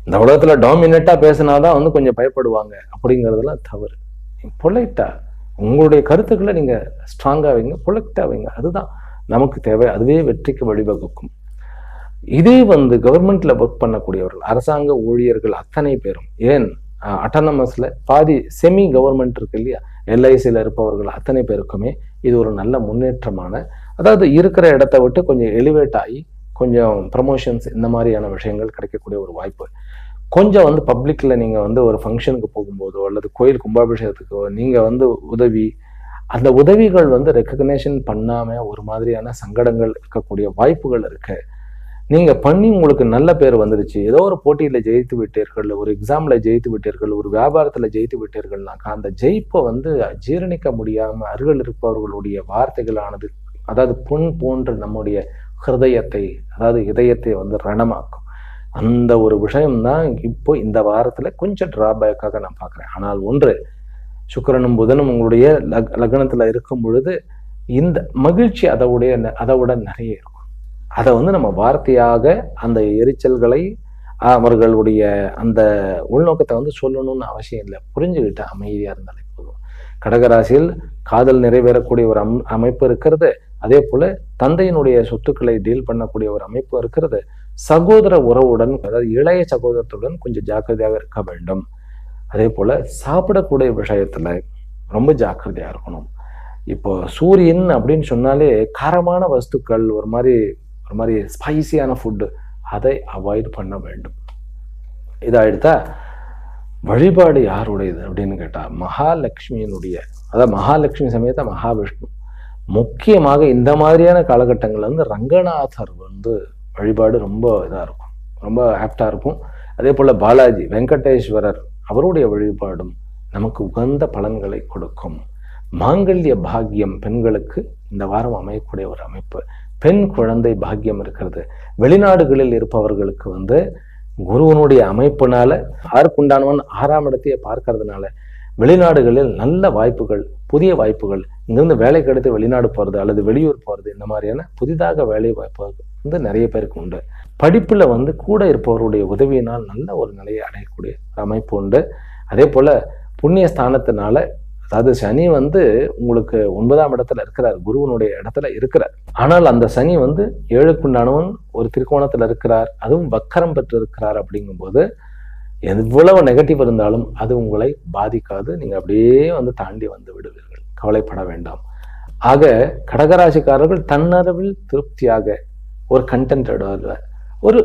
இந்த உலகத்தில் டாமினேட்டாக பேசினாதான் வந்து கொஞ்சம் பயப்படுவாங்க அப்படிங்கிறதுலாம் தவறு. பொலைட்டாக உங்களுடைய கருத்துக்களை நீங்கள் ஸ்ட்ராங்காக வைங்க, பொலைட்டாக வைங்க. அதுதான் நமக்கு தேவை. அதுவே வெற்றிக்கு வழிவகுக்கும். இதே வந்து கவர்மெண்ட்ல ஒர்க் பண்ணக்கூடியவர்கள், அரசாங்க ஊழியர்கள் அத்தனை பேரும், ஏன் அட்டானமஸ்ல பாதி செமி கவர்மெண்ட் இருக்கு இல்லையா, எல்ஐசியில் இருப்பவர்கள் அத்தனை பேருக்குமே இது ஒரு நல்ல முன்னேற்றமான, அதாவது இருக்கிற இடத்த விட்டு கொஞ்சம் எலிவேட் ஆகி கொஞ்சம் ப்ரமோஷன்ஸ் இந்த மாதிரியான விஷயங்கள் கிடைக்கக்கூடிய ஒரு வாய்ப்பு. கொஞ்சம் வந்து பப்ளிக்ல நீங்க வந்து ஒரு ஃபங்க்ஷனுக்கு போகும்போதோ அல்லது கோயில் கும்பாபிஷேகத்துக்கோ நீங்க வந்து உதவி, அந்த உதவிகள் வந்து ரெக்கக்னேஷன் பண்ணாம ஒரு மாதிரியான சங்கடங்கள் இருக்கக்கூடிய வாய்ப்புகள் இருக்கு. நீங்க பண்ணி உங்களுக்கு நல்ல பேர் வந்துருச்சு, ஏதோ ஒரு போட்டியில ஜெயித்து விட்டீர்கள், ஒரு எக்ஸாம்ல ஜெயித்து விட்டீர்கள், ஒரு வியாபாரத்துல ஜெயித்து விட்டீர்கள்னாக்கா அந்த ஜெயிப்பை வந்து ஜீரணிக்க முடியாம அருகில் இருப்பவர்களுடைய வார்த்தைகளானது, அதாவது பொன் போன்ற நம்முடைய ஹிருதயத்தை, அதாவது இதயத்தை வந்து ரணமாக்கும். அந்த ஒரு விஷயம்தான் இப்போ இந்த வாரத்துல கொஞ்சம் டிராபேக்காக நான் பார்க்குறேன். ஆனால் ஒன்று, சுக்கிரனும் புதனும் உங்களுடைய லக்னத்துல இருக்கும் பொழுது இந்த மகிழ்ச்சி அதை விட நிறைய இருக்கும். அதை வந்து நம்ம வார்த்தையாக அந்த எரிச்சல்களை அவர்களுடைய அந்த உள்நோக்கத்தை வந்து சொல்லணும்னு அவசியம் இல்லை. புரிஞ்சுக்கிட்டு அமைதியா இருந்தாலே போதும். கடகராசியில் காதல் நிறைவேறக்கூடிய ஒரு அமைப்பு இருக்கிறது. அதே போல தந்தையினுடைய சொத்துக்களை டீல் பண்ணக்கூடிய ஒரு அமைப்பு இருக்கிறது. சகோதர உறவுடன், அதாவது இளைய சகோதரத்துடன் கொஞ்சம் ஜாக்கிரதையாக இருக்க வேண்டும். அதே போல சாப்பிடக்கூடிய விஷயத்துல ரொம்ப ஜாக்கிரதையா இருக்கணும். இப்போ சூரியன் அப்படின்னு சொன்னாலே காரமான வஸ்துக்கள், ஒரு மாதிரி ஸ்பைசியான ஃபுட்டு, அதை அவாய்ட் பண்ண வேண்டும். இதாயிடுதா. வழிபாடு யாருடையது அப்படின்னு கேட்டா மகாலட்சுமியினுடைய, அதாவது மகாலட்சுமி சமேத மகாவிஷ்ணு. முக்கியமாக இந்த மாதிரியான காலகட்டங்கள்ல வந்து ரங்கநாதர் வந்து வழிபாடு ரொம்ப இதா இருக்கும், ரொம்ப ஆப்டா இருக்கும். அதே போல பாலாஜி வெங்கடேஸ்வரர் அவருடைய வழிபாடும் நமக்கு உகந்த பலன்களை கொடுக்கும். மாங்கல்ய பாக்கியம் பெண்களுக்கு இந்த வாரம் அமையக்கூடிய ஒரு அமைப்பு. பெண் குழந்தை பாக்கியம் இருக்கிறது. வெளிநாடுகளில் இருப்பவர்களுக்கு வந்து குருவனுடைய அமைப்பினால, ஆறுக்குண்டானவன் 6ஆம் இடத்தையே பார்க்கறதுனால வெளிநாடுகளில் நல்ல வாய்ப்புகள், புதிய வாய்ப்புகள், இங்கிருந்து வேலை கிடைத்து வெளிநாடு போறது அல்லது வெளியூர் போறது, இந்த மாதிரியான புதிதாக வேலை வாய்ப்பு வந்து நிறைய பேருக்கு உண்டு. படிப்புல வந்து கூட இருப்பவருடைய உதவியினால் நல்ல ஒரு நிலையை அடையக்கூடிய அமைப்பு உண்டு. அதே போல புண்ணிய ஸ்தானத்தினால, அதாவது சனி வந்து உங்களுக்கு 9ஆம் இடத்துல இருக்கிறார், குருவனுடைய இடத்துல இருக்கிறார். ஆனால் அந்த சனி வந்து 7க்குண்டானவன் ஒரு திரிகோணத்துல இருக்கிறார், அதுவும் வக்கரம் பெற்று இருக்கிறார். அப்படிங்கும்போது எவ்வளவு நெகட்டிவ் இருந்தாலும் அது உங்களை பாதிக்காது. நீங்க அப்படியே வந்து தாண்டி வந்து விடுவீர்கள், கவலைப்பட வேண்டாம். ஆக கடகராசிக்காரர்கள் தன்னளவில் திருப்தியாக ஒரு கண்டென்டோட ஒரு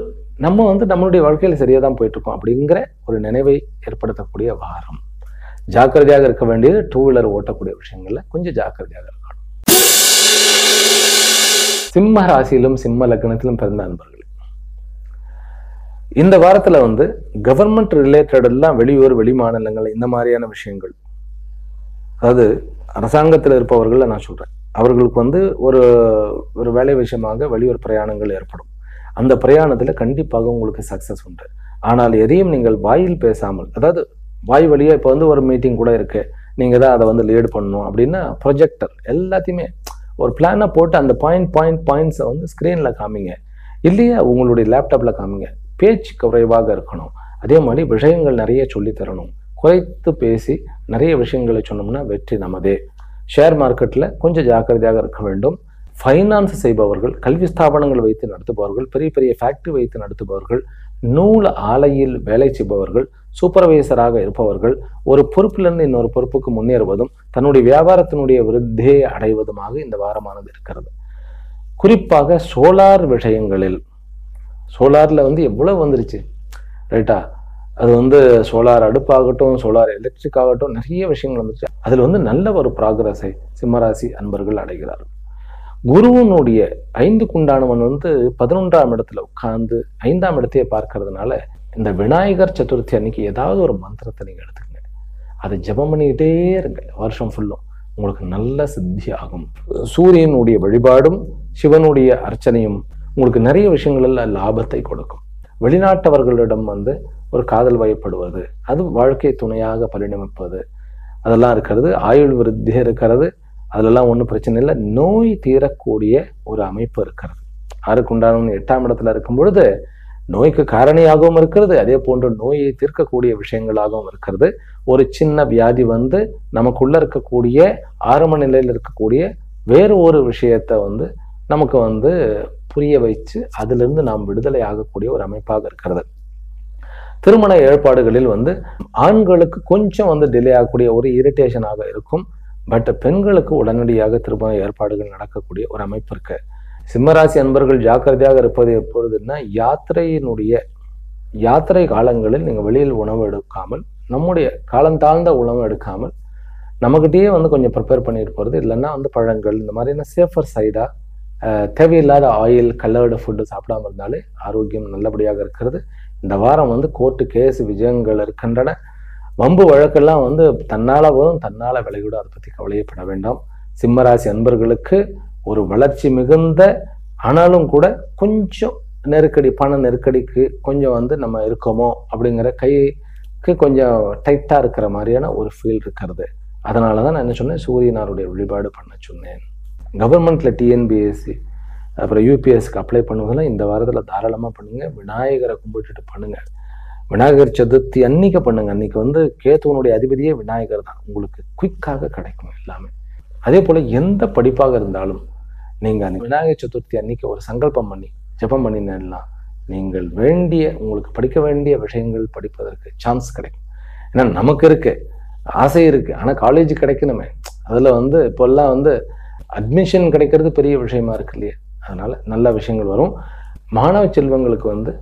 நம்ம வந்து நம்மளுடைய வாழ்க்கையில சரியா தான் போயிட்டு இருக்கோம் அப்படிங்கிற ஒரு நினைவை ஏற்படுத்தக்கூடிய வாரம். ஜாக்கிரதையாக இருக்க வேண்டியது 2 வீலர் ஓட்டக்கூடிய விஷயங்கள்ல கொஞ்சம் ஜாக்கிரதையாக இருக்கணும். சிம்ம ராசியிலும் சிம்ம லக்னத்திலும் பிறந்த அன்பர்கள் இந்த வாரத்துல வந்து கவர்மெண்ட் ரிலேட்டட் எல்லாம், வெளியூர் வெளி மாநிலங்கள் இந்த மாதிரியான விஷயங்கள், அதாவது அரசாங்கத்தில் இருப்பவர்கள் நான் சொல்றேன், அவர்களுக்கு வந்து ஒரு வேலை விஷயமாக வெளியூர் பிரயாணங்கள் ஏற்படும். அந்த பிரயாணத்துல கண்டிப்பாக உங்களுக்கு சக்சஸ் உண்டு. ஆனால் எதையும் நீங்கள் வாயில் பேசாமல், அதாவது வாய் வழியா, இப்போ வந்து ஒரு மீட்டிங் கூட இருக்கு, நீங்க தான் அதை வந்து லீட் பண்ணணும் அப்படின்னா ப்ரொஜெக்டர் எல்லாத்தையுமே ஒரு பிளானை போட்டு அந்த பாயிண்ட்ஸை வந்து ஸ்கிரீன்ல காமிங்க, இல்லையா உங்களுடைய லேப்டாப்ல காமிங்க. பேச்சு குறைவாக இருக்கணும். அதே மாதிரி விஷயங்கள் நிறைய சொல்லி தரணும். குறைத்து பேசி நிறைய விஷயங்களை சொன்னோம்னா வெற்றி நமதே. ஷேர் மார்க்கெட்ல கொஞ்சம் ஜாக்கிரதையாக இருக்க வேண்டும். ஃபைனான்ஸ் செய்பவர்கள், கல்வி ஸ்தாபனங்கள் வைத்து நடத்துபவர்கள், பெரிய பெரிய ஃபேக்டரி வைத்து நடத்துபவர்கள், நூல் ஆலையில் வேலை செய்பவர்கள், சூப்பர்வைசராக இருப்பவர்கள், ஒரு பொறுப்பிலிருந்து இன்னொரு பொறுப்புக்கு முன்னேறுவதும் தன்னுடைய வியாபாரத்தினுடைய விருத்தியை அடைவதுமாக இந்த வாரமானது இருக்கிறது. குறிப்பாக சோலார் விஷயங்களில், சோலார்ல வந்து எவ்வளவு வந்துருச்சு ரைட்டா, அது வந்து சோலார் அடுப்பாகட்டும், சோலார் எலக்ட்ரிக் ஆகட்டும், நிறைய விஷயங்கள் வந்துருச்சு. அதுல வந்து நல்ல ஒரு ப்ராக்ரஸை சிம்மராசி அன்பர்கள் அடைகிறார்கள். குருவனுடைய 5க்கு உண்டானவன் வந்து 11ஆம் இடத்துல உட்கார்ந்து 5ஆம் இடத்தையே பார்க்கறதுனால இந்த விநாயகர் சதுர்த்தி அன்னைக்கு ஏதாவது ஒரு மந்திரத்தை நீங்க எடுத்துக்கங்க, அதை ஜபம் பண்ணிக்கிட்டே இருங்க. வருஷம் ஃபுல்லும் உங்களுக்கு நல்ல சித்தி ஆகும். சூரியனுடைய வழிபாடும் சிவனுடைய அர்ச்சனையும் உங்களுக்கு நிறைய விஷயங்கள்ல லாபத்தை கொடுக்கும். வெளிநாட்டவர்களிடம் வந்து ஒரு காதல் வயப்படுவது, அது வாழ்க்கை துணையாக பரிணமிப்பது, அதெல்லாம் இருக்கிறது. ஆயுள் விருத்தி இருக்கிறது, அதுலலாம் ஒன்றும் பிரச்சனை இல்லை. நோய் தீரக்கூடிய ஒரு அமைப்பு இருக்கிறது. 6க்கு உண்டானவன் 8ஆம் இடத்துல இருக்கும் பொழுது நோய்க்கு காரணியாகவும் இருக்கிறது, அதே போன்று நோயை தீர்க்கக்கூடிய விஷயங்களாகவும் இருக்கிறது. ஒரு சின்ன வியாதி வந்து நமக்குள்ள இருக்கக்கூடிய ஆரம்ப நிலையில் இருக்கக்கூடிய வேறு ஒரு விஷயத்த வந்து நமக்கு வந்து புரிய வைத்து அதிலிருந்து நாம் விடுதலை ஆகக்கூடிய ஒரு அமைப்பாக இருக்கிறது. திருமண ஏற்பாடுகளில் வந்து ஆண்களுக்கு கொஞ்சம் வந்து டிலே ஆகக்கூடிய ஒரு இரிட்டேஷனாக இருக்கும். பட் பெண்களுக்கு உடனடியாக திருமண ஏற்பாடுகள் நடக்கக்கூடிய ஒரு அமைப்பு இருக்கு. சிம்மராசி அன்பர்கள் ஜாக்கிரதையாக இருப்பது எப்பொழுதுன்னா, யாத்திரை காலங்களில் நீங்க வெளியில் உணவு எடுக்காமல், நம்முடைய காலம் தாழ்ந்த உணவு எடுக்காமல் நம்மகிட்டயே வந்து கொஞ்சம் ப்ரிப்பேர் பண்ணிட்டு போறது, இல்லைன்னா வந்து பழங்கள் இந்த மாதிரியான சேஃபர் சைடா தேவையில்லாத ஆயில் கலர்டு ஃபுட்டு சாப்பிடாம இருந்தாலே ஆரோக்கியம் நல்லபடியாக இருக்கிறது. இந்த வாரம் வந்து கோர்ட்டு கேஸ் விஜயங்கள் இருக்கின்றன. வம்பு வழக்கெல்லாம் வந்து தன்னால வரும், தன்னால விளைவிட, அதை பத்தி கவலையப்பட வேண்டாம். சிம்மராசி அன்பர்களுக்கு ஒரு வளர்ச்சி மிகுந்த, ஆனாலும் கூட கொஞ்சம் நெருக்கடி, பண நெருக்கடிக்கு கொஞ்சம் வந்து நம்ம இருக்கோமோ அப்படிங்கிற கைக்கு கொஞ்சம் டைட்டா இருக்கிற மாதிரியான ஒரு ஃபீல் இருக்கிறது. அதனாலதான் நான் என்ன சொன்னேன், சூரியனாருடைய வழிபாடு பண்ண சொன்னேன். கவர்மெண்ட்ல டிஎன்பிஎஸ்சி அப்புறம் யூபிஎஸ்க்கு அப்ளை பண்ணுவதெல்லாம் இந்த வாரத்துல தாராளமா பண்ணுங்க. விநாயகரை கும்பிட்டுட்டு பண்ணுங்க. விநாயகர் சதுர்த்தி அன்னைக்கு பண்ணுங்க. அன்னைக்கு வந்து கேத்துவனுடைய அதிபதியே விநாயகர் தான். உங்களுக்கு குயிக்காக கிடைக்கும் எல்லாமே. அதே போல எந்த படிப்பாக இருந்தாலும் நீங்க விநாயகர் சதுர்த்தி அன்னைக்கு ஒரு சங்கல்பம் பண்ணி ஜபம் பண்ணினா நீங்கள் வேண்டிய, உங்களுக்கு படிக்க வேண்டிய விஷயங்கள் படிப்பதற்கு சான்ஸ் கிடைக்கும். ஏன்னா நமக்கு இருக்கு, ஆசை இருக்கு, ஆனா காலேஜ் கிடைக்கணுமே. அதுல வந்து இப்பெல்லாம் வந்து அட்மிஷன் கிடைக்கிறது பெரிய விஷயமா இருக்கு இல்லையா? அதனால நல்ல விஷயங்கள் வரும். மாணவ செல்வங்களுக்கு வந்து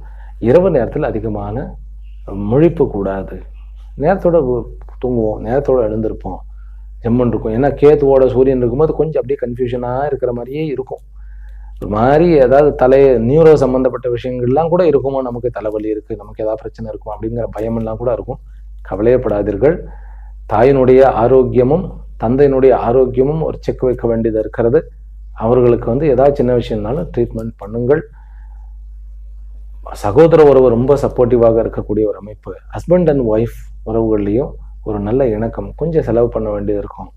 இரவு நேரத்தில் அதிகமான முழிப்பு கூடாது. நேரத்தோட தூங்குவோம், நேரத்தோட எழுந்திருப்போம், ஜம்மன் இருக்கும். ஏன்னா கேத்துவோட சூரியன் இருக்கும்போது கொஞ்சம் அப்படியே கன்ஃபியூஷனாக இருக்கிற மாதிரியே இருக்கும். ஒரு மாதிரி ஏதாவது நியூரோ சம்பந்தப்பட்ட விஷயங்கள்லாம் கூட இருக்குமோ, நமக்கு தலைவலி இருக்கு, நமக்கு ஏதாவது பிரச்சனை இருக்கும் அப்படிங்கிற பயமெல்லாம் கூட இருக்கும். கவலையப்படாதீர்கள். தாயினுடைய ஆரோக்கியமும் தந்தையினுடைய ஆரோக்கியமும் ஒரு செக் வைக்க வேண்டியது இருக்கிறது. அவர்களுக்கு வந்து ஏதாவது சின்ன விஷயம்னாலும் ட்ரீட்மெண்ட் பண்ணுங்கள். சகோதர உறவு ரொம்ப சப்போர்ட்டிவாக இருக்கக்கூடிய ஒரு அமைப்பு. ஹஸ்பண்ட் அண்ட் ஒய்ஃப் உறவுகள்லையும் ஒரு நல்ல இணக்கம். கொஞ்சம் செலவு பண்ண வேண்டியது இருக்கும்.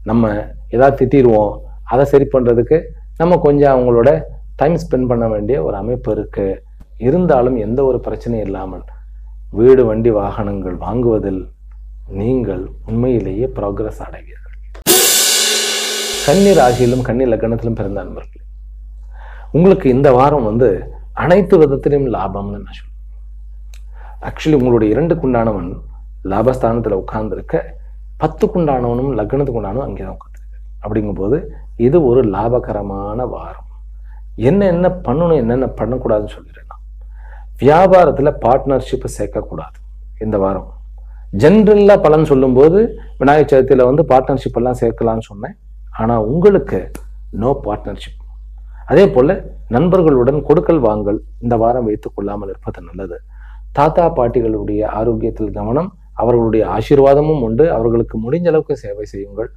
நம்ம ஏதாவது திட்டிடுவோம், அதை சரி பண்றதுக்கு நம்ம கொஞ்சம் அவங்களோட டைம் ஸ்பெண்ட் பண்ண வேண்டிய ஒரு அமைப்பு இருக்கு. இருந்தாலும் எந்த ஒரு பிரச்சனையும் இல்லாமல் வீடு வண்டி வாகனங்கள் வாங்குவதில் நீங்கள் உண்மையிலேயே ப்ராக்ரஸ் அடைவீர்கள். கன்னி ராசியிலும் கன்னி லக்னத்திலும் பிறந்த அன்பர்கள், உங்களுக்கு இந்த வாரம் வந்து அனைத்து விதத்திலும் லாபம்னு நான் சொல்லுவேன். ஆக்சுவலி உங்களுடைய 2க்கு உண்டானவன் லாபஸ்தானத்துல உட்கார்ந்து இருக்க, 10க்கு உண்டானவனும் லக்னத்துக்கு உண்டானவன் அங்கேதான் உட்காந்துருக்கு. அப்படிங்கும் போது இது ஒரு லாபகரமான வாரம். என்ன பண்ணணும், என்னென்ன பண்ணக்கூடாதுன்னு சொல்லிடுறேன். வியாபாரத்துல பார்ட்னர்ஷிப் சேர்க்கக்கூடாது இந்த வாரம். ஜென்ரலா பலன் சொல்லும் போது விநாயகர் சதுர்த்தியில வந்து பார்ட்னர்ஷிப் எல்லாம் சேர்க்கலாம்னு சொன்னேன். ஆனா உங்களுக்கு நோ பார்ட்னர்ஷிப். அதே போல நண்பர்களுடன் கொடுக்கல் வாங்கல் இந்த வாரம் வைத்துக் கொள்ளாமல் இருப்பது நல்லது. தாத்தா பாட்டிகளுடைய ஆரோக்கியத்தில் கவனம், அவர்களுடைய ஆசீர்வாதமும் உண்டு. அவர்களுக்கு முடிஞ்ச அளவுக்கு சேவை செய்யுங்கள்.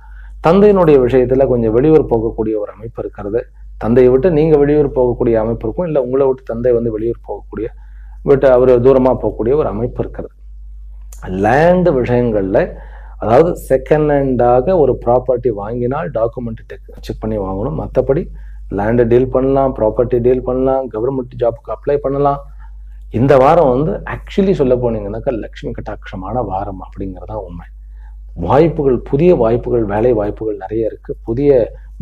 தந்தையினுடைய விஷயத்துல கொஞ்சம் வெளியூர் போகக்கூடிய ஒரு அமைப்பு இருக்கிறது. தந்தையை விட்டு நீங்க வெளியூர் போகக்கூடிய அமைப்பு இருக்கும், இல்லை உங்களை விட்டு தந்தை வந்து வெளியூர் போகக்கூடிய விட்டு அவர் தூரமா போகக்கூடிய ஒரு அமைப்பு இருக்கிறது. லேண்ட் விஷயங்கள்ல, அதாவது செகண்ட் ஹேண்டாக ஒரு ப்ராப்பர்ட்டி வாங்கினால் டாக்குமெண்ட் செக் பண்ணி வாங்கணும். மற்றபடி லேண்டு டீல் பண்ணலாம், ப்ராப்பர்ட்டி டீல் பண்ணலாம், கவர்மெண்ட் ஜாப்புக்கு அப்ளை பண்ணலாம். இந்த வாரம் வந்து ஆக்சுவலி சொல்ல போனீங்கன்னாக்கா லக்ஷ்மி கட்டாட்சமான வாரம் அப்படிங்கிறதான் உண்மை. வாய்ப்புகள், புதிய வாய்ப்புகள், வேலை வாய்ப்புகள் நிறைய இருக்கு. புதிய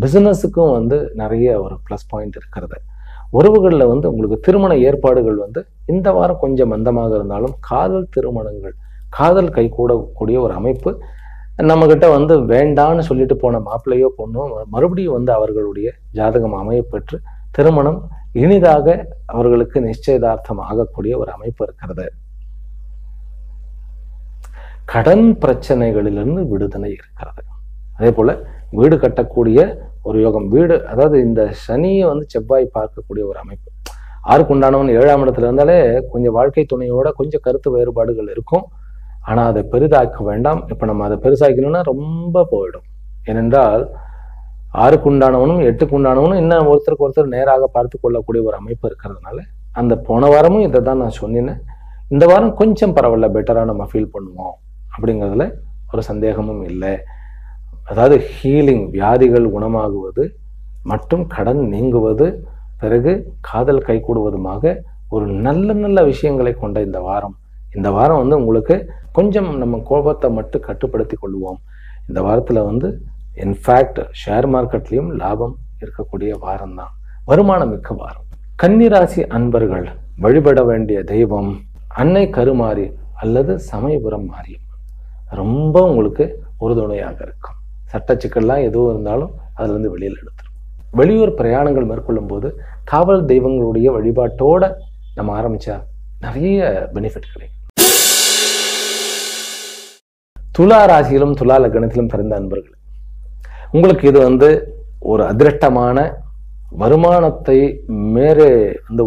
பிசினஸுக்கும் வந்து நிறைய ஒரு ப்ளஸ் பாயிண்ட் இருக்கிறது. உறவுகளில் வந்து உங்களுக்கு திருமண ஏற்பாடுகள் வந்து இந்த வாரம் கொஞ்சம் மந்தமாக இருந்தாலும் காதல் திருமணங்கள், காதல் கை கூடக்கூடிய ஒரு அமைப்பு. நம்ம கிட்ட வந்து வேண்டான்னு சொல்லிட்டு போன மாப்பிள்ளையோ பொண்ணோ மறுபடியும் வந்து அவர்களுடைய ஜாதகம் அமைய பெற்று திருமணம் இனிதாக அவர்களுக்கு நிச்சயதார்த்தம் ஆகக்கூடிய ஒரு அமைப்பு இருக்கிறது. கடன் பிரச்சனைகளிலிருந்து விடுதலை இருக்கிறது. அதே போல வீடு கட்டக்கூடிய ஒரு யோகம், வீடு அதாவது இந்த சனியை செவ்வாய் பார்க்கக்கூடிய ஒரு அமைப்பு. 6க்கு உண்டானவன் 7ஆம் இடத்துல இருந்தாலே கொஞ்சம் வாழ்க்கை துணையோட கொஞ்சம் கருத்து வேறுபாடுகள் இருக்கும். ஆனா அதை பெரிதாக்க வேண்டாம். இப்ப நம்ம அதை பெருசாக்கணும்னா ரொம்ப போயிடும். ஏனென்றால் 6க்கு உண்டானவனும் 8க்கு உண்டானவனும் இன்னும் ஒருத்தருக்கு ஒருத்தர் நேராக பார்த்து கொள்ளக்கூடிய ஒரு அமைப்பு இருக்கிறதுனால, அந்த போன வாரமும் இதை தான் நான் சொன்னேன். இந்த வாரம் கொஞ்சம் பரவாயில்ல, பெட்டரா நம்ம ஃபீல் பண்ணுவோம் அப்படிங்கிறதுல ஒரு சந்தேகமும் இல்லை. அதாவது ஹீலிங், வியாதிகள் குணமாகுவது மற்றும் கடன் நீங்குவது, பிறகு காதல் கைகூடுவதுமாக ஒரு நல்ல நல்ல விஷயங்களை கொண்ட இந்த வாரம் உங்களுக்கு கொஞ்சம் நம்ம கோபத்தை மட்டும் கட்டுப்படுத்தி கொள்வோம். இந்த வாரத்துல இன்ஃபேக்ட் ஷேர் மார்க்கெட்லயும் லாபம் இருக்கக்கூடிய வாரம் தான், வருமானம் மிக்க வாரம். கன்னிராசி அன்பர்கள் வழிபட வேண்டிய தெய்வம் அன்னை கருமாரி அல்லது சமயபுரம் மாரியம். ரொம்ப உங்களுக்கு உறுதுணையாக இருக்கும். சட்ட சிக்கல்லாம் எதுவும் இருந்தாலும் அதுல இருந்து வெளியில் எடுத்துரும். வெளியூர் பிரயாணங்கள் மேற்கொள்ளும் போது காவல் தெய்வங்களுடைய வழிபாட்டோட நம்ம ஆரம்பிச்சா நிறைய பெனிஃபிட் கிடைக்கும். துலா ராசியிலும் துலா லக்னத்திலும் பிறந்த அன்பர்கள், உங்களுக்கு இது ஒரு அதிரட்டமான வருமானத்தை மேலே